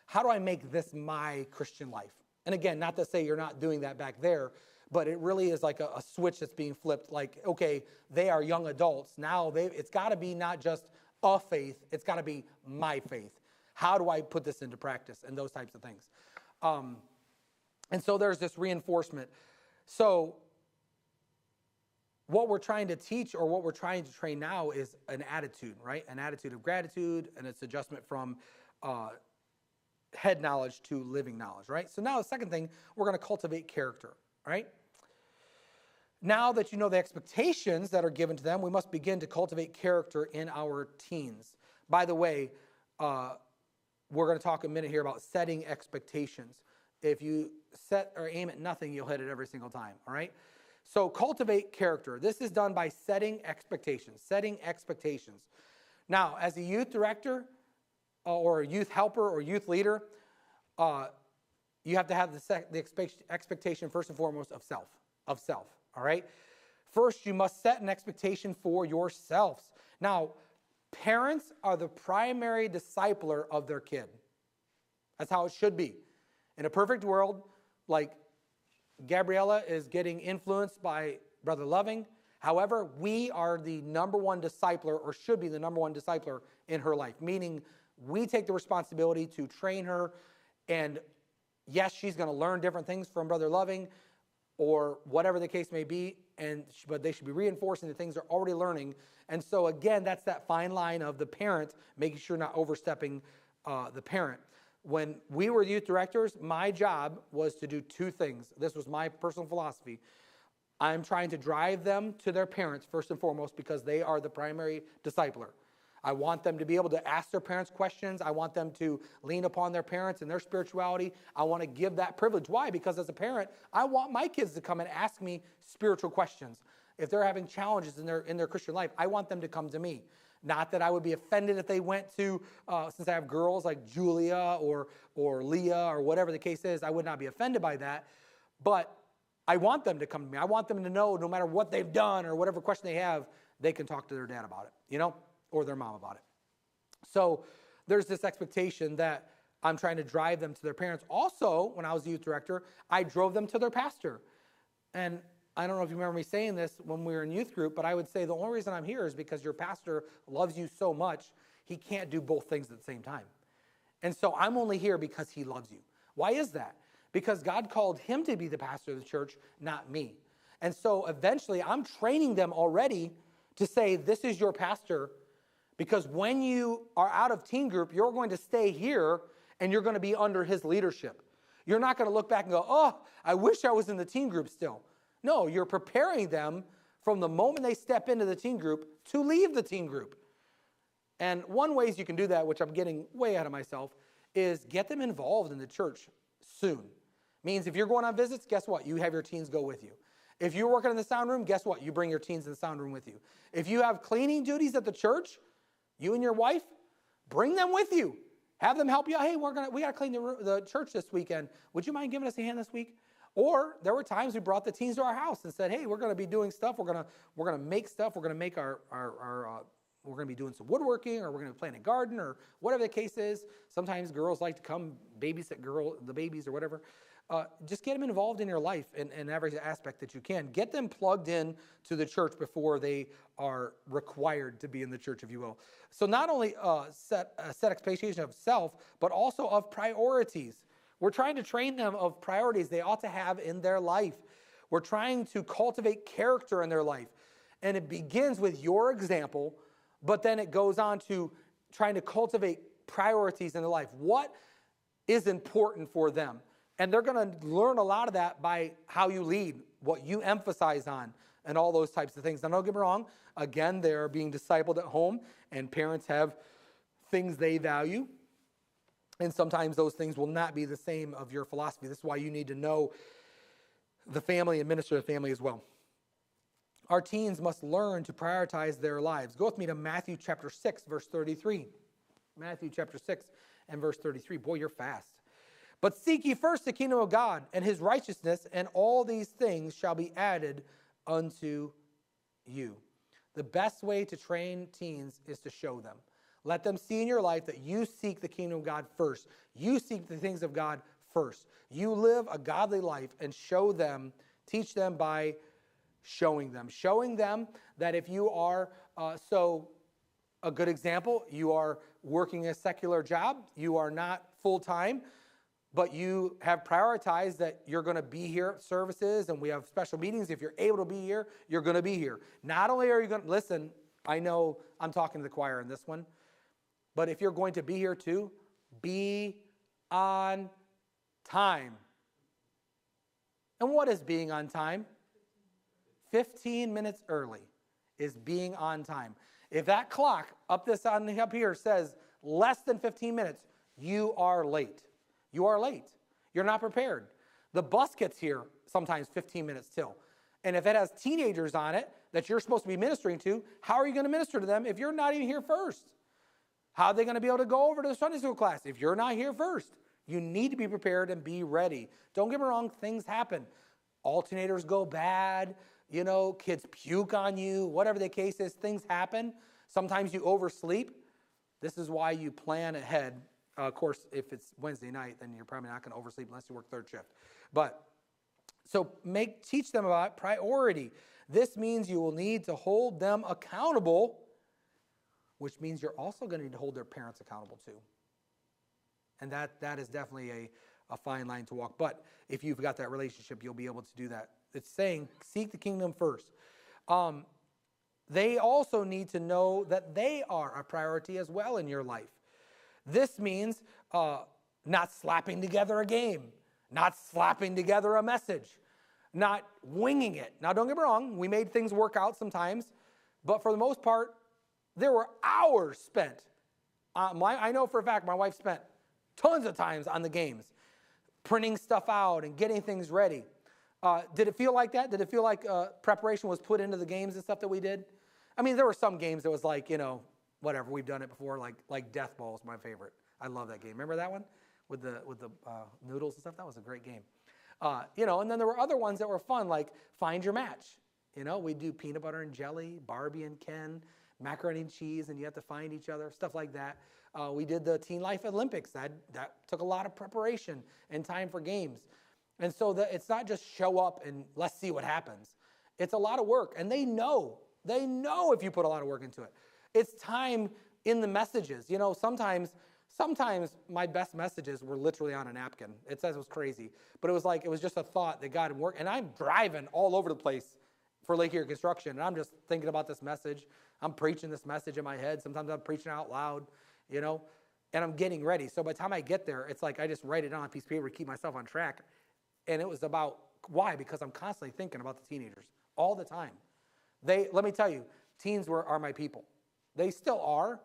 how do I make this my Christian life? And again, not to say you're not doing that back there, but it really is like a switch that's being flipped. Like, okay, they are young adults. Now it's got to be not just a faith, it's got to be my faith. How do I put this into practice? And those types of things. And so there's this reinforcement. So what we're trying to teach, or what we're trying to train now, is an attitude, right? An attitude of gratitude, and it's adjustment from head knowledge to living knowledge, right? So now the second thing, we're going to cultivate character, right? Now that you know the expectations that are given to them, we must begin to cultivate character in our teens. By the way, we're going to talk a minute here about setting expectations. If you set or aim at nothing, you'll hit it every single time, all right? So cultivate character. This is done by setting expectations, setting expectations. Now, as a youth director or a youth helper or youth leader, you have to have the expectation first and foremost of self, all right? First, you must set an expectation for yourselves. Now, parents are the primary discipler of their kid. That's how it should be. In a perfect world, like Gabriella is getting influenced by Brother Loving. However, we are the number one discipler, or should be the number one discipler in her life, meaning we take the responsibility to train her. And yes, she's going to learn different things from Brother Loving or whatever the case may be, but they should be reinforcing the things they're already learning. And so again, that's that fine line of the parent, making sure not overstepping the parent. When we were youth directors, my job was to do two things. This was my personal philosophy. I'm trying to drive them to their parents first and foremost because they are the primary discipler. I want them to be able to ask their parents questions. I want them to lean upon their parents and their spirituality. I want to give that privilege. Why? Because as a parent, I want my kids to come and ask me spiritual questions. If they're having challenges in their Christian life, I want them to come to me. Not that I would be offended if they went to, since I have girls like Julia or Leah or whatever the case is, I would not be offended by that. But I want them to come to me. I want them to know no matter what they've done or whatever question they have, they can talk to their dad about it, or their mom about it. So there's this expectation that I'm trying to drive them to their parents. Also, when I was a youth director, I drove them to their pastor. And I don't know if you remember me saying this when we were in youth group, but I would say the only reason I'm here is because your pastor loves you so much, he can't do both things at the same time. And so I'm only here because he loves you. Why is that? Because God called him to be the pastor of the church, not me. And so eventually I'm training them already to say, this is your pastor, because when you are out of teen group, you're going to stay here and you're going to be under his leadership. You're not going to look back and go, oh, I wish I was in the teen group still. No, you're preparing them from the moment they step into the teen group to leave the teen group. And one ways you can do that, which I'm getting way ahead of myself, is get them involved in the church soon. Means if you're going on visits, guess what? You have your teens go with you. If you're working in the sound room, guess what? You bring your teens in the sound room with you. If you have cleaning duties at the church, you and your wife, bring them with you. Have them help you out. Hey, we got to clean the church this weekend. Would you mind giving us a hand this week? Or there were times we brought the teens to our house and said, hey, we're going to be doing stuff. We're going to make stuff. We're going to make we're going to be doing some woodworking, or we're going to plant a garden, or whatever the case is. Sometimes girls like to come babysit the babies or whatever. Just get them involved in your life in every aspect that you can. Get them plugged in to the church before they are required to be in the church, if you will. So not only set expectation of self, but also of priorities. We're trying to train them of priorities they ought to have in their life. We're trying to cultivate character in their life. And it begins with your example, but then it goes on to trying to cultivate priorities in their life. What is important for them? And they're going to learn a lot of that by how you lead, what you emphasize on, and all those types of things. Now, don't get me wrong. Again, they're being discipled at home, and parents have things they value. And sometimes those things will not be the same of your philosophy. This is why you need to know the family and minister to the family as well. Our teens must learn to prioritize their lives. Go with me to Matthew chapter 6, verse 33. Matthew chapter 6 and verse 33. Boy, you're fast. But seek ye first the kingdom of God and his righteousness, and all these things shall be added unto you. The best way to train teens is to show them. Let them see in your life that you seek the kingdom of God first. You seek the things of God first. You live a godly life and show them, teach them by showing them. Showing them that if you are, a good example, you are working a secular job, you are not full-time, but you have prioritized that you're going to be here at services and we have special meetings. If you're able to be here, you're going to be here. Not only are you going to, listen, I know I'm talking to the choir in this one, but if you're going to be here too, be on time. And what is being on time? 15 minutes early is being on time. If that clock up here says less than 15 minutes, you are late. You are late. You're not prepared. The bus gets here sometimes 15 minutes till. And if it has teenagers on it that you're supposed to be ministering to, how are you going to minister to them if you're not even here first? How are they going to be able to go over to the Sunday school class if you're not here first? You need to be prepared and be ready. Don't get me wrong, things happen. Alternators go bad, kids puke on you, whatever the case is, things happen. Sometimes you oversleep. This is why you plan ahead. Of course, if it's Wednesday night, then you're probably not going to oversleep unless you work third shift. But so teach them about priority. This means you will need to hold them accountable, which means you're also going to need to hold their parents accountable too. And that is definitely a fine line to walk. But if you've got that relationship, you'll be able to do that. It's saying, seek the kingdom first. They also need to know that they are a priority as well in your life. This means not slapping together a game, not slapping together a message, not winging it. Now, don't get me wrong, we made things work out sometimes, but for the most part, there were hours spent. I know for a fact my wife spent tons of times on the games, printing stuff out and getting things ready. Did it feel like that? Did it feel like preparation was put into the games and stuff that we did? I mean, there were some games that was like, whatever. We've done it before, like Death Ball is my favorite. I love that game. Remember that one with the noodles and stuff? That was a great game. And then there were other ones that were fun, like Find Your Match. We do peanut butter and jelly, Barbie and Ken, macaroni and cheese, and you have to find each other, stuff like that. We did the Teen Life Olympics. That took a lot of preparation and time for games. And so it's not just show up and let's see what happens. It's a lot of work, and they know if you put a lot of work into it. It's time in the messages. Sometimes my best messages were literally on a napkin. It says it was crazy, but it was just a thought that got in work. And I'm driving all over the place for Lake Erie Construction, and I'm just thinking about this message. I'm preaching this message in my head. Sometimes I'm preaching out loud, and I'm getting ready. So by the time I get there, it's like I just write it on a piece of paper to keep myself on track. And it was about why? Because I'm constantly thinking about the teenagers all the time. Let me tell you, teens are my people. They still are,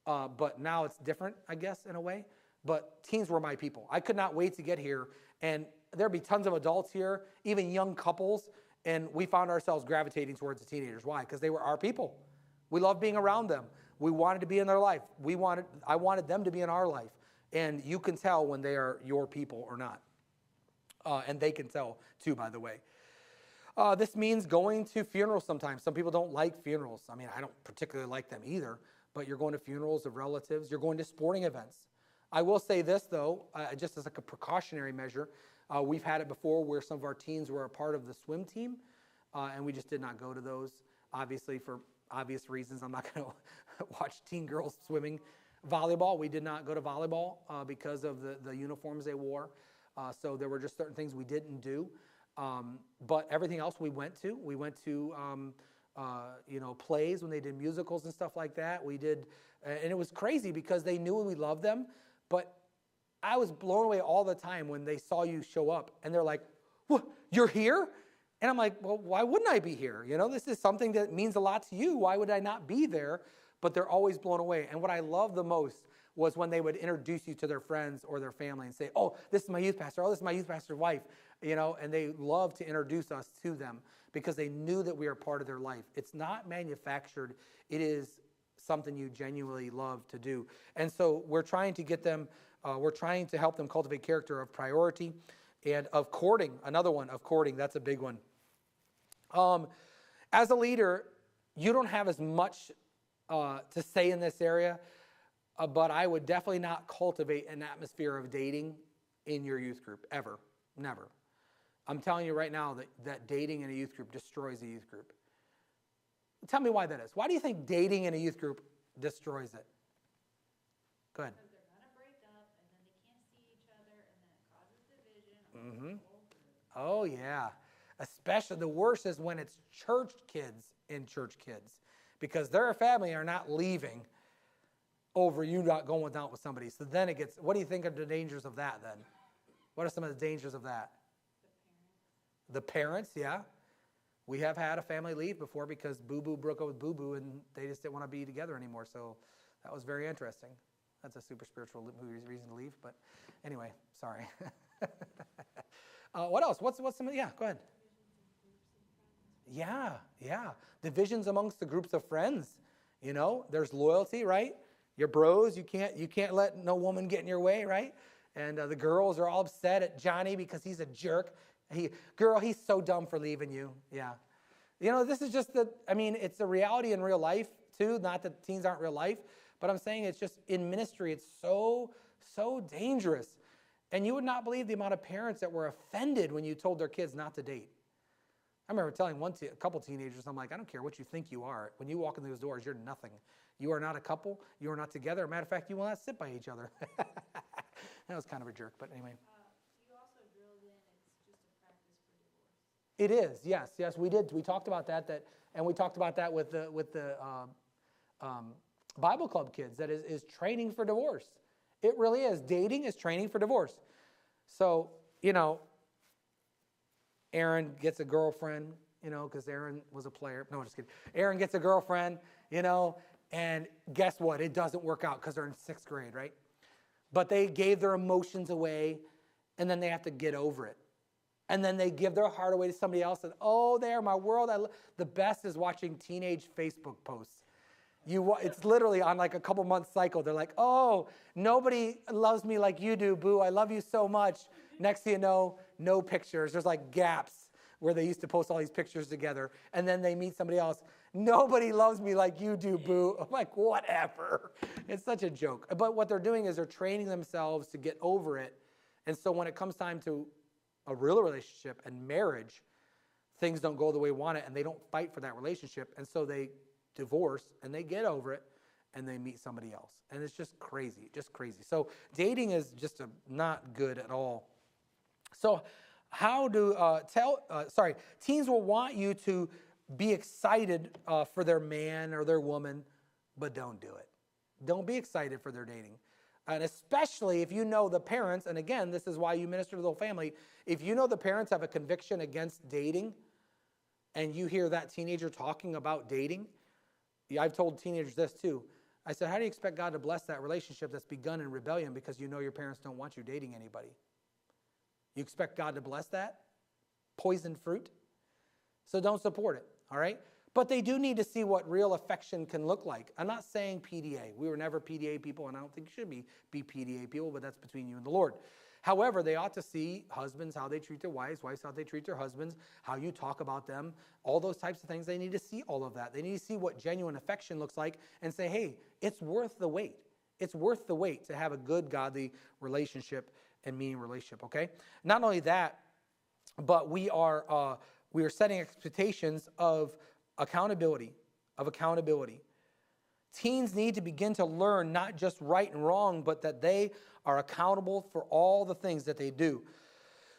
but now it's different, I guess, in a way. But teens were my people. I could not wait to get here, and there'd be tons of adults here, even young couples, and we found ourselves gravitating towards the teenagers. Why? Because they were our people. We loved being around them. We wanted to be in their life. I wanted them to be in our life. And you can tell when they are your people or not. And they can tell, too, by the way. This means going to funerals sometimes. Some people don't like funerals. I mean, I don't particularly like them either. But you're going to funerals of relatives. You're going to sporting events. I will say this, though, just as like a precautionary measure. We've had it before where some of our teens were a part of the swim team. And we just did not go to those, obviously, for obvious reasons. I'm not going to watch teen girls swimming. Volleyball, we did not go to volleyball because of the uniforms they wore. So there were just certain things we didn't do. But everything else we went to. We went to, plays when they did musicals and stuff like that. We did, and it was crazy because they knew we loved them. But I was blown away all the time when they saw you show up. And they're like, "What? You're here?" And I'm like, well, why wouldn't I be here? This is something that means a lot to you. Why would I not be there? But they're always blown away. And what I love the most was when they would introduce you to their friends or their family and say, "Oh, this is my youth pastor. Oh, this is my youth pastor's wife." And they love to introduce us to them because they knew that we are part of their life. It's not manufactured. It is something you genuinely love to do. And so we're trying to get them, we're trying to help them cultivate character of priority and of courting. Another one of courting. That's a big one. As a leader, you don't have as much to say in this area, but I would definitely not cultivate an atmosphere of dating in your youth group, ever, never. I'm telling you right now that dating in a youth group destroys a youth group. Tell me why that is. Why do you think dating in a youth group destroys it? Go ahead. Because they're going to break up, and then they can't see each other, and then it causes division. Oh, yeah. Especially the worst is when it's church kids and church kids, because their family are not leaving over you not going out with somebody. So then it gets, what do you think are the dangers of that then? What are some of the dangers of that? The parents, yeah. We have had a family leave before because Boo-Boo broke up with Boo-Boo and they just didn't want to be together anymore. So that was very interesting. That's a super spiritual reason to leave. But anyway, sorry. What else? What's some, yeah, go ahead. Yeah, yeah. Divisions amongst the groups of friends. There's loyalty, right? Your bros, you can't let no woman get in your way, right? And the girls are all upset at Johnny because he's a jerk. Girl, he's so dumb for leaving you. Yeah. This is just it's a reality in real life too. Not that teens aren't real life, but I'm saying it's just in ministry, it's so dangerous. And you would not believe the amount of parents that were offended when you told their kids not to date. I remember telling a couple teenagers, I'm like, I don't care what you think you are. When you walk in those doors, you're nothing. You are not a couple. You are not together. As a matter of fact, you will not sit by each other. That was kind of a jerk, but anyway. You also drilled in it's just a practice for divorce. It is, yes, we did. We talked about and we talked about that with the Bible Club kids. That is training for divorce. It really is. Dating is training for divorce. So Aaron gets a girlfriend, because Aaron was a player. No, just kidding. Aaron gets a girlfriend, and guess what? It doesn't work out because they're in 6th grade, right? But they gave their emotions away, and then they have to get over it. And then they give their heart away to somebody else, and oh, they're my world. The best is watching teenage Facebook posts. It's literally on like a couple months cycle. They're like, oh, nobody loves me like you do, boo. I love you so much. Next thing you know, no pictures. There's like gaps where they used to post all these pictures together. And then they meet somebody else. Nobody loves me like you do, boo. I'm like, whatever. It's such a joke. But what they're doing is they're training themselves to get over it. And so when it comes time to a real relationship and marriage, things don't go the way they want it, and they don't fight for that relationship. And so they divorce, and they get over it, and they meet somebody else. And it's just crazy, So dating is just not good at all. So how do, teens will want you to be excited for their man or their woman, but don't do it. Don't be excited for their dating. And especially if you know the parents, and again, this is why you minister to the whole family, if you know the parents have a conviction against dating, and you hear that teenager talking about dating, I've told teenagers this too. I said, how do you expect God to bless that relationship that's begun in rebellion because you know your parents don't want you dating anybody? You expect God to bless that? Poisoned fruit? So don't support it, all right? But they do need to see what real affection can look like. I'm not saying PDA. We were never PDA people, and I don't think you should be PDA people, but that's between you and the Lord. However, they ought to see husbands, how they treat their wives how they treat their husbands, how you talk about them, all those types of things. They need to see all of that. They need to see what genuine affection looks like and say, hey, it's worth the wait. It's worth the wait to have a good, godly relationship and meaning relationship, okay? Not only that, but we are setting expectations of accountability. Teens need to begin to learn not just right and wrong, but that they are accountable for all the things that they do.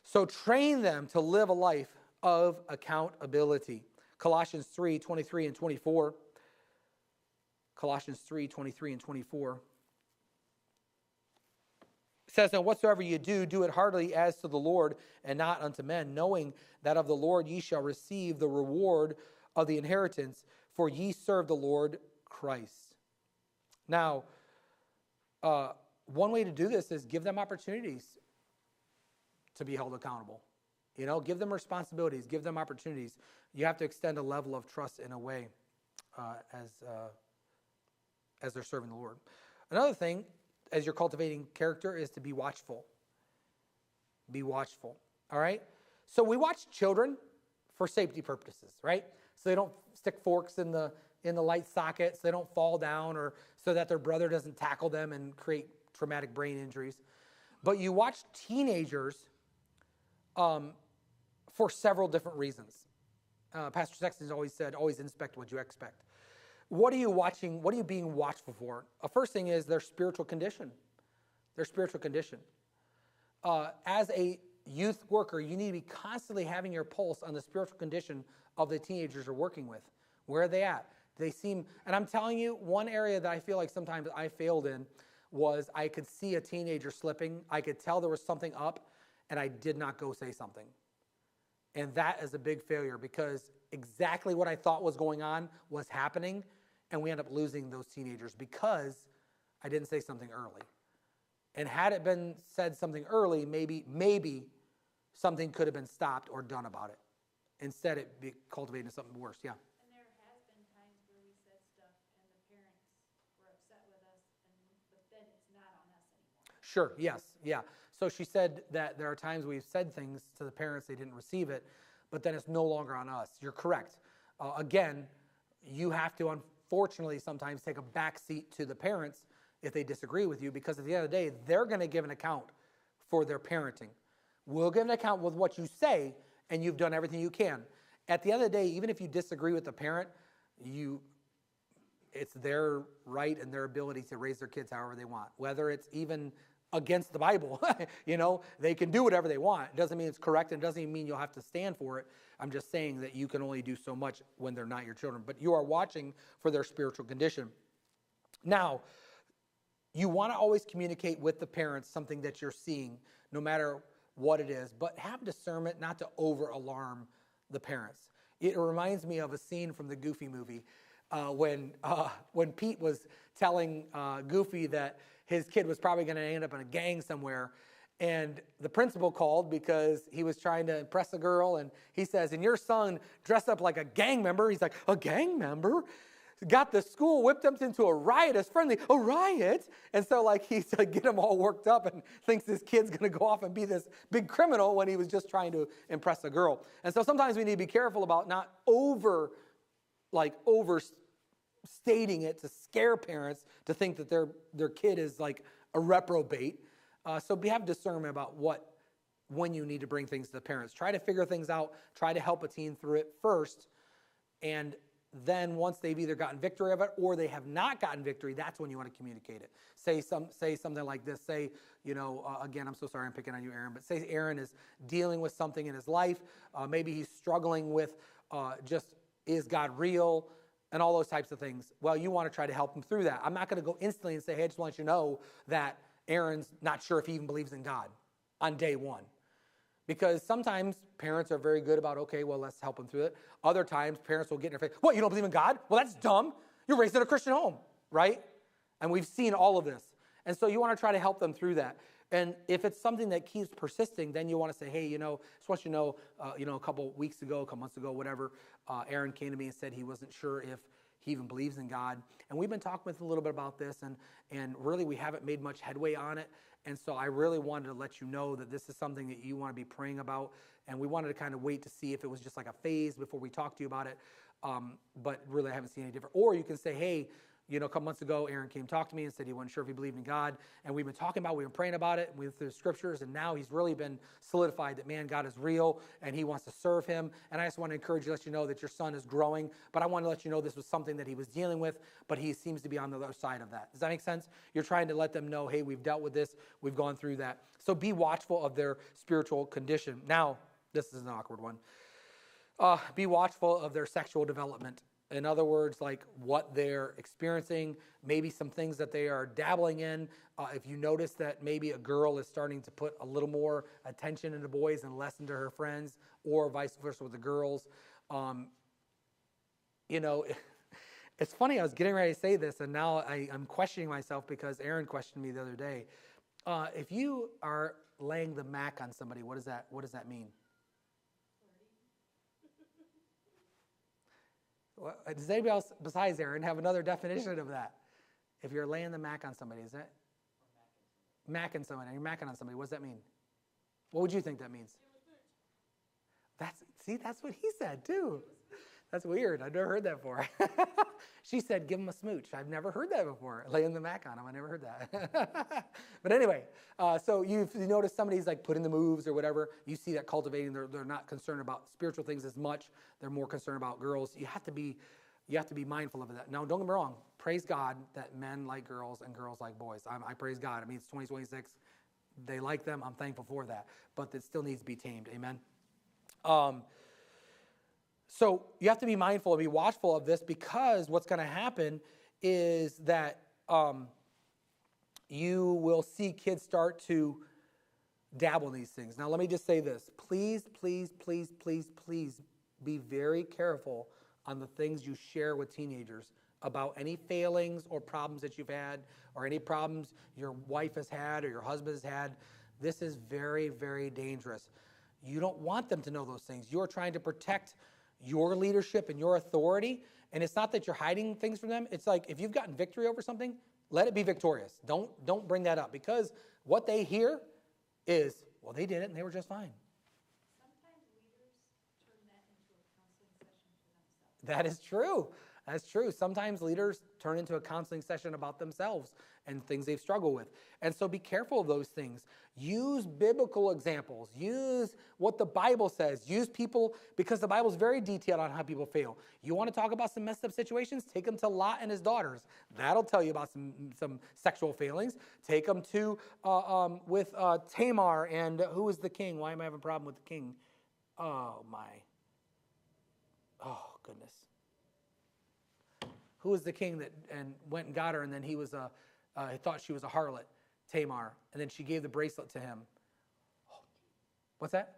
So train them to live a life of accountability. Colossians 3:23 and 24. Colossians 3:23 and 24. It says, and whatsoever you do, do it heartily as to the Lord and not unto men, knowing that of the Lord ye shall receive the reward of the inheritance, for ye serve the Lord Christ. Now, one way to do this is give them opportunities to be held accountable. Give them responsibilities, give them opportunities. You have to extend a level of trust in a way as they're serving the Lord. Another thing, as you're cultivating character, is to be watchful. Be watchful, all right? So we watch children for safety purposes, right? So they don't stick forks in the light sockets, they don't fall down, or so that their brother doesn't tackle them and create traumatic brain injuries. But you watch teenagers for several different reasons. Pastor Sexton's always said, always inspect what you expect. What are you watching? What are you being watchful for? First thing is their spiritual condition. As a youth worker, you need to be constantly having your pulse on the spiritual condition of the teenagers you're working with. Where are they at? They seem, and I'm telling you, one area that I feel like sometimes I failed in was I could see a teenager slipping. I could tell there was something up, and I did not go say something. And that is a big failure because exactly what I thought was going on was happening, and we end up losing those teenagers because I didn't say something early. And had it been said something early, maybe something could have been stopped or done about it. instead it be cultivated into something worse. Yeah. And there has been times where we said stuff and the parents were upset with us, but then it's not on us anymore. Sure, yes, yeah. So she said that there are times we've said things to the parents, they didn't receive it, but then it's no longer on us. You're correct. Again, you have to unfortunately sometimes take a back seat to the parents if they disagree with you, because at the end of the day, they're going to give an account for their parenting. We'll give an account with what you say, and you've done everything you can. At the end of the day, even if you disagree with the parent, it's their right and their ability to raise their kids however they want, whether it's even against the Bible. They can do whatever they want. It doesn't mean it's correct, and it doesn't even mean you'll have to stand for it. I'm just saying that you can only do so much when they're not your children, but you are watching for their spiritual condition. Now, you want to always communicate with the parents something that you're seeing, no matter what it is, but have discernment not to over-alarm the parents. It reminds me of a scene from the Goofy movie when Pete was telling Goofy that his kid was probably going to end up in a gang somewhere, and the principal called because he was trying to impress a girl, and he says, and your son dressed up like a gang member. He's like, a gang member? Got the school whipped up into a riotous, friendly, a riot. And so he's to get him all worked up and thinks this kid's going to go off and be this big criminal when he was just trying to impress a girl. And so sometimes we need to be careful about not overstating it to scare parents to think that their kid is like a reprobate. So have discernment about when you need to bring things to the parents. Try to figure things out. Try to help a teen through it first. And then once they've either gotten victory of it or they have not gotten victory, that's when you want to communicate it. Say something like this. Say, again, I'm so sorry I'm picking on you, Aaron, but say Aaron is dealing with something in his life. Maybe he's struggling with is God real? And all those types of things. Well, you want to try to help him through that. I'm not going to go instantly and say, hey, I just want you to know that Aaron's not sure if he even believes in God on day one. Because sometimes parents are very good about, okay, well, let's help them through it. Other times, parents will get in their face. What, you don't believe in God? Well, that's dumb. You're raised in a Christian home, right? And we've seen all of this. And so you want to try to help them through that. And if it's something that keeps persisting, then you want to say, hey, just want you to know, a couple weeks ago, a couple months ago, whatever, Aaron came to me and said he wasn't sure if he even believes in God. And we've been talking with him a little bit about this, and really we haven't made much headway on it. And so I really wanted to let you know that this is something that you want to be praying about. And we wanted to kind of wait to see if it was just like a phase before we talk to you about it. But really I haven't seen any different. Or you can say, hey, a couple months ago, Aaron came to talk to me and said he wasn't sure if he believed in God. And we've been talking about it, we've been praying about it, we went through the scriptures, and now he's really been solidified that, man, God is real, and he wants to serve him. And I just want to encourage you, let you know that your son is growing. But I want to let you know this was something that he was dealing with, but he seems to be on the other side of that. Does that make sense? You're trying to let them know, hey, we've dealt with this, we've gone through that. So be watchful of their spiritual condition. Now, this is an awkward one. Be watchful of their sexual development. In other words, like what they're experiencing, maybe some things that they are dabbling in. If you notice that maybe a girl is starting to put a little more attention into boys and less into her friends, or vice versa with the girls. It's funny, I was getting ready to say this, and now I'm questioning myself because Aaron questioned me the other day. If you are laying the Mac on somebody, what does that mean? Well, does anybody else besides Aaron have another definition of that? If you're laying the Mac on somebody, is that? Macking somebody. You're macking on somebody. What does that mean? What would you think that means? That's what he said too. That's weird. I've never heard that before. She said, give him a smooch. I've never heard that before. Laying the Mac on him. I never heard that. But anyway, so you notice somebody's like putting the moves or whatever. You see that cultivating. They're not concerned about spiritual things as much. They're more concerned about girls. You have to be mindful of that. Now, don't get me wrong. Praise God that men like girls and girls like boys. I praise God. I mean, it's 2026. They like them. I'm thankful for that. But it still needs to be tamed. Amen. So you have to be mindful and be watchful of this, because what's going to happen is that you will see kids start to dabble in these things. Now, let me just say this. Please, please, please, please, please be very careful on the things you share with teenagers about any failings or problems that you've had, or any problems your wife has had or your husband has had. This is very, very dangerous. You don't want them to know those things. You're trying to protect your leadership and your authority. And it's not that you're hiding things from them. It's like if you've gotten victory over something, let it be victorious. Don't bring that up, because what they hear is, well, they did it and they were just fine. Sometimes leaders turn that into a counseling session for themselves. That is true. That's true. Sometimes leaders turn into a counseling session about themselves and things they've struggled with. And so be careful of those things. Use biblical examples. Use what the Bible says. Use people, because the Bible is very detailed on how people fail. You want to talk about some messed up situations? Take them to Lot and his daughters. That'll tell you about some sexual failings. Take them to with Tamar and who was the king? Why am I having a problem with the king? Oh, my. Oh, goodness. Who was the king that and went and got her, and then he thought she was a harlot, Tamar, and then she gave the bracelet to him. What's that?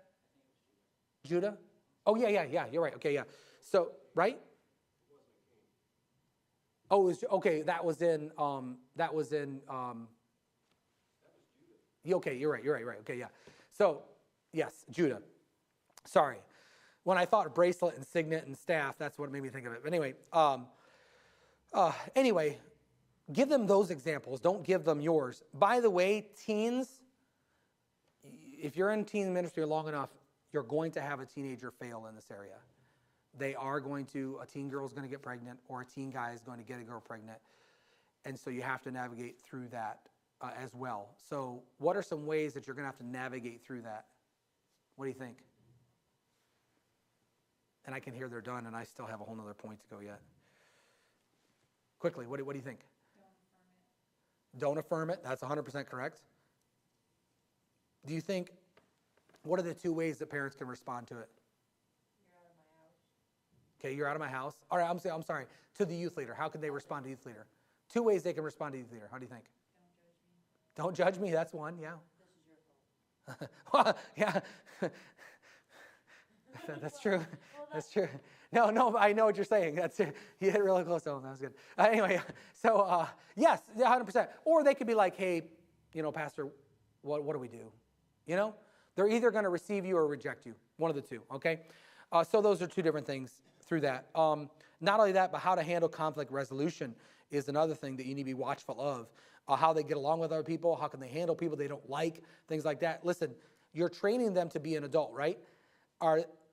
Judah? Oh, yeah, you're right. Okay, yeah. So, right? Oh, it was, okay, that was in, okay, you're right. Okay, yeah. So, yes, Judah. Sorry. When I thought bracelet and signet and staff, that's what made me think of it. But anyway, give them those examples. Don't give them yours. By the way, teens, if you're in teen ministry long enough, you're going to have a teenager fail in this area. A teen girl is going to get pregnant, or a teen guy is going to get a girl pregnant. And so you have to navigate through that as well. So what are some ways that you're going to have to navigate through that? What do you think? And I can hear they're done, and I still have a whole other point to go yet. Quickly, what do you think? Don't affirm it. That's 100% correct. Do you think, what are the two ways that parents can respond to it? You're out of my house. Okay, you're out of my house. All right, I'm sorry. To the youth leader. How could they respond to youth leader? Two ways they can respond to youth leader. How do you think? Don't judge me. That's one, yeah. This is your fault. Yeah. That's true. That's true. No, I know what you're saying. That's it. You hit really close to home. That was good. Anyway, so yes, 100%. Or they could be like, hey, Pastor, what do we do? They're either going to receive you or reject you. One of the two, okay? So those are two different things through that. Not only that, but how to handle conflict resolution is another thing that you need to be watchful of. How they get along with other people, how can they handle people they don't like, things like that. Listen, you're training them to be an adult, right?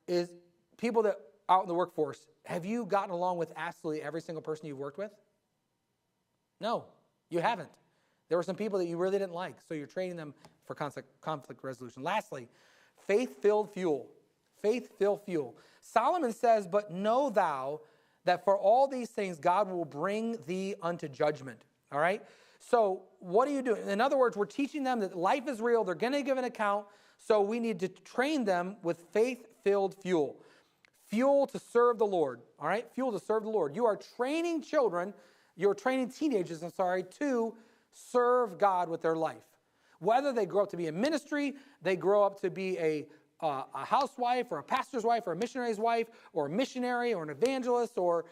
Is people that out in the workforce, have you gotten along with absolutely every single person you've worked with? No, you haven't. There were some people that you really didn't like, so you're training them for conflict resolution. Lastly, faith-filled fuel. Faith-filled fuel. Solomon says, but know thou that for all these things God will bring thee unto judgment. All right? So what are you doing? In other words, we're teaching them that life is real. They're going to give an account. So we need to train them with faith-filled fuel. Fuel to serve the Lord, all right? Fuel to serve the Lord. You are training teenagers, to serve God with their life. Whether they grow up to be in ministry, they grow up to be a housewife or a pastor's wife or a missionary's wife or a missionary or an evangelist or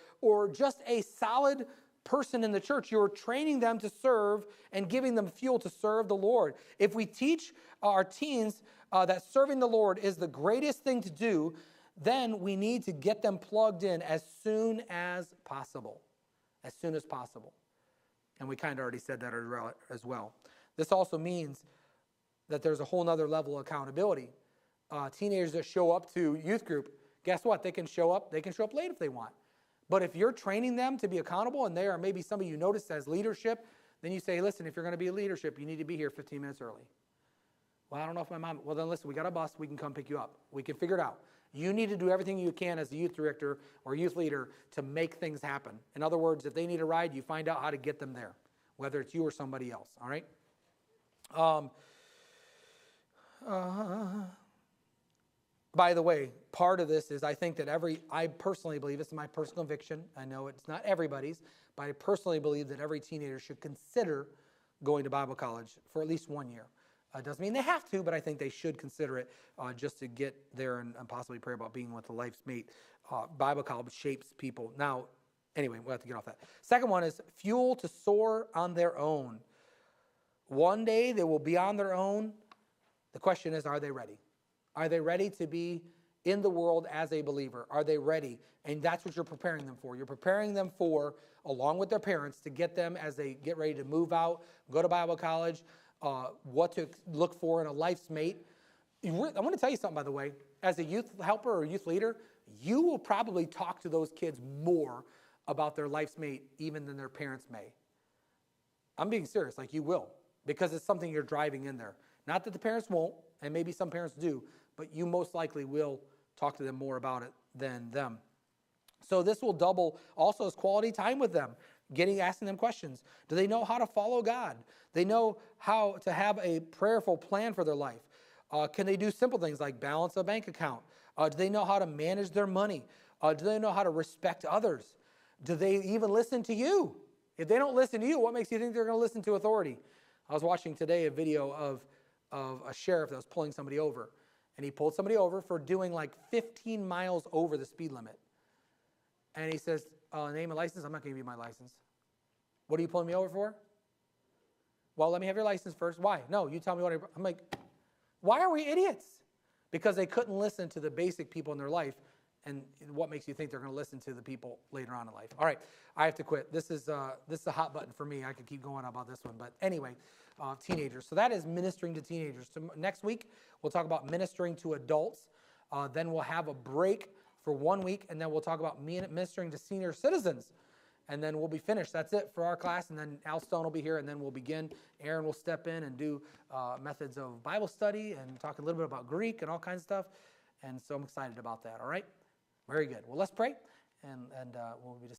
just a solid person in the church, you're training them to serve and giving them fuel to serve the Lord. If we teach our teens that serving the Lord is the greatest thing to do, then we need to get them plugged in as soon as possible. As soon as possible. And we kind of already said that as well. This also means that there's a whole nother level of accountability. Teenagers that show up to youth group, guess what? They can show up late if they want. But if you're training them to be accountable and they are maybe somebody you notice as leadership, then you say, listen, if you're going to be a leadership, you need to be here 15 minutes early. Well, I don't know if my mom, well then listen, we got a bus, we can come pick you up. We can figure it out. You need to do everything you can as a youth director or youth leader to make things happen. In other words, if they need a ride, you find out how to get them there, whether it's you or somebody else, all right? By the way, part of this is I think that I personally believe, this is my personal conviction, I know it's not everybody's, but I personally believe that every teenager should consider going to Bible college for at least 1 year. Doesn't mean they have to, but I think they should consider it just to get there and possibly pray about being with a life's mate. Bible college shapes people. Now, anyway, we'll have to get off that. Second one is fuel to soar on their own. One day they will be on their own. The question is, are they ready? Are they ready to be in the world as a believer? Are they ready? And that's what you're preparing them for. You're preparing them for, along with their parents, to get them as they get ready to move out, go to Bible college, what to look for in a life's mate. I want to tell you something, by the way. As a youth helper or youth leader, you will probably talk to those kids more about their life's mate even than their parents may. I'm being serious, like you will, because it's something you're driving in there. Not that the parents won't, and maybe some parents do, but you most likely will talk to them more about it than them. So this will double also as quality time with them, asking them questions. Do they know how to follow God? They know how to have a prayerful plan for their life. Can they do simple things like balance a bank account? Do they know how to manage their money? Do they know how to respect others? Do they even listen to you? If they don't listen to you, what makes you think they're going to listen to authority? I was watching today a video of a sheriff that was pulling somebody over. And he pulled somebody over for doing like 15 miles over the speed limit. And he says, name and license? I'm not going to give you my license. What are you pulling me over for? Well, let me have your license first. Why? No, you tell me what I'm like, why are we idiots? Because they couldn't listen to the basic people in their life. And what makes you think they're going to listen to the people later on in life? All right, I have to quit. This is a hot button for me. I could keep going about this one. But anyway, teenagers. So that is ministering to teenagers. So next week, we'll talk about ministering to adults. Then we'll have a break for 1 week, and then we'll talk about ministering to senior citizens. And then we'll be finished. That's it for our class. And then Al Stone will be here, and then we'll begin. Aaron will step in and do methods of Bible study and talk a little bit about Greek and all kinds of stuff. And so I'm excited about that, all right? Very good. Well, let's pray, and we'll be just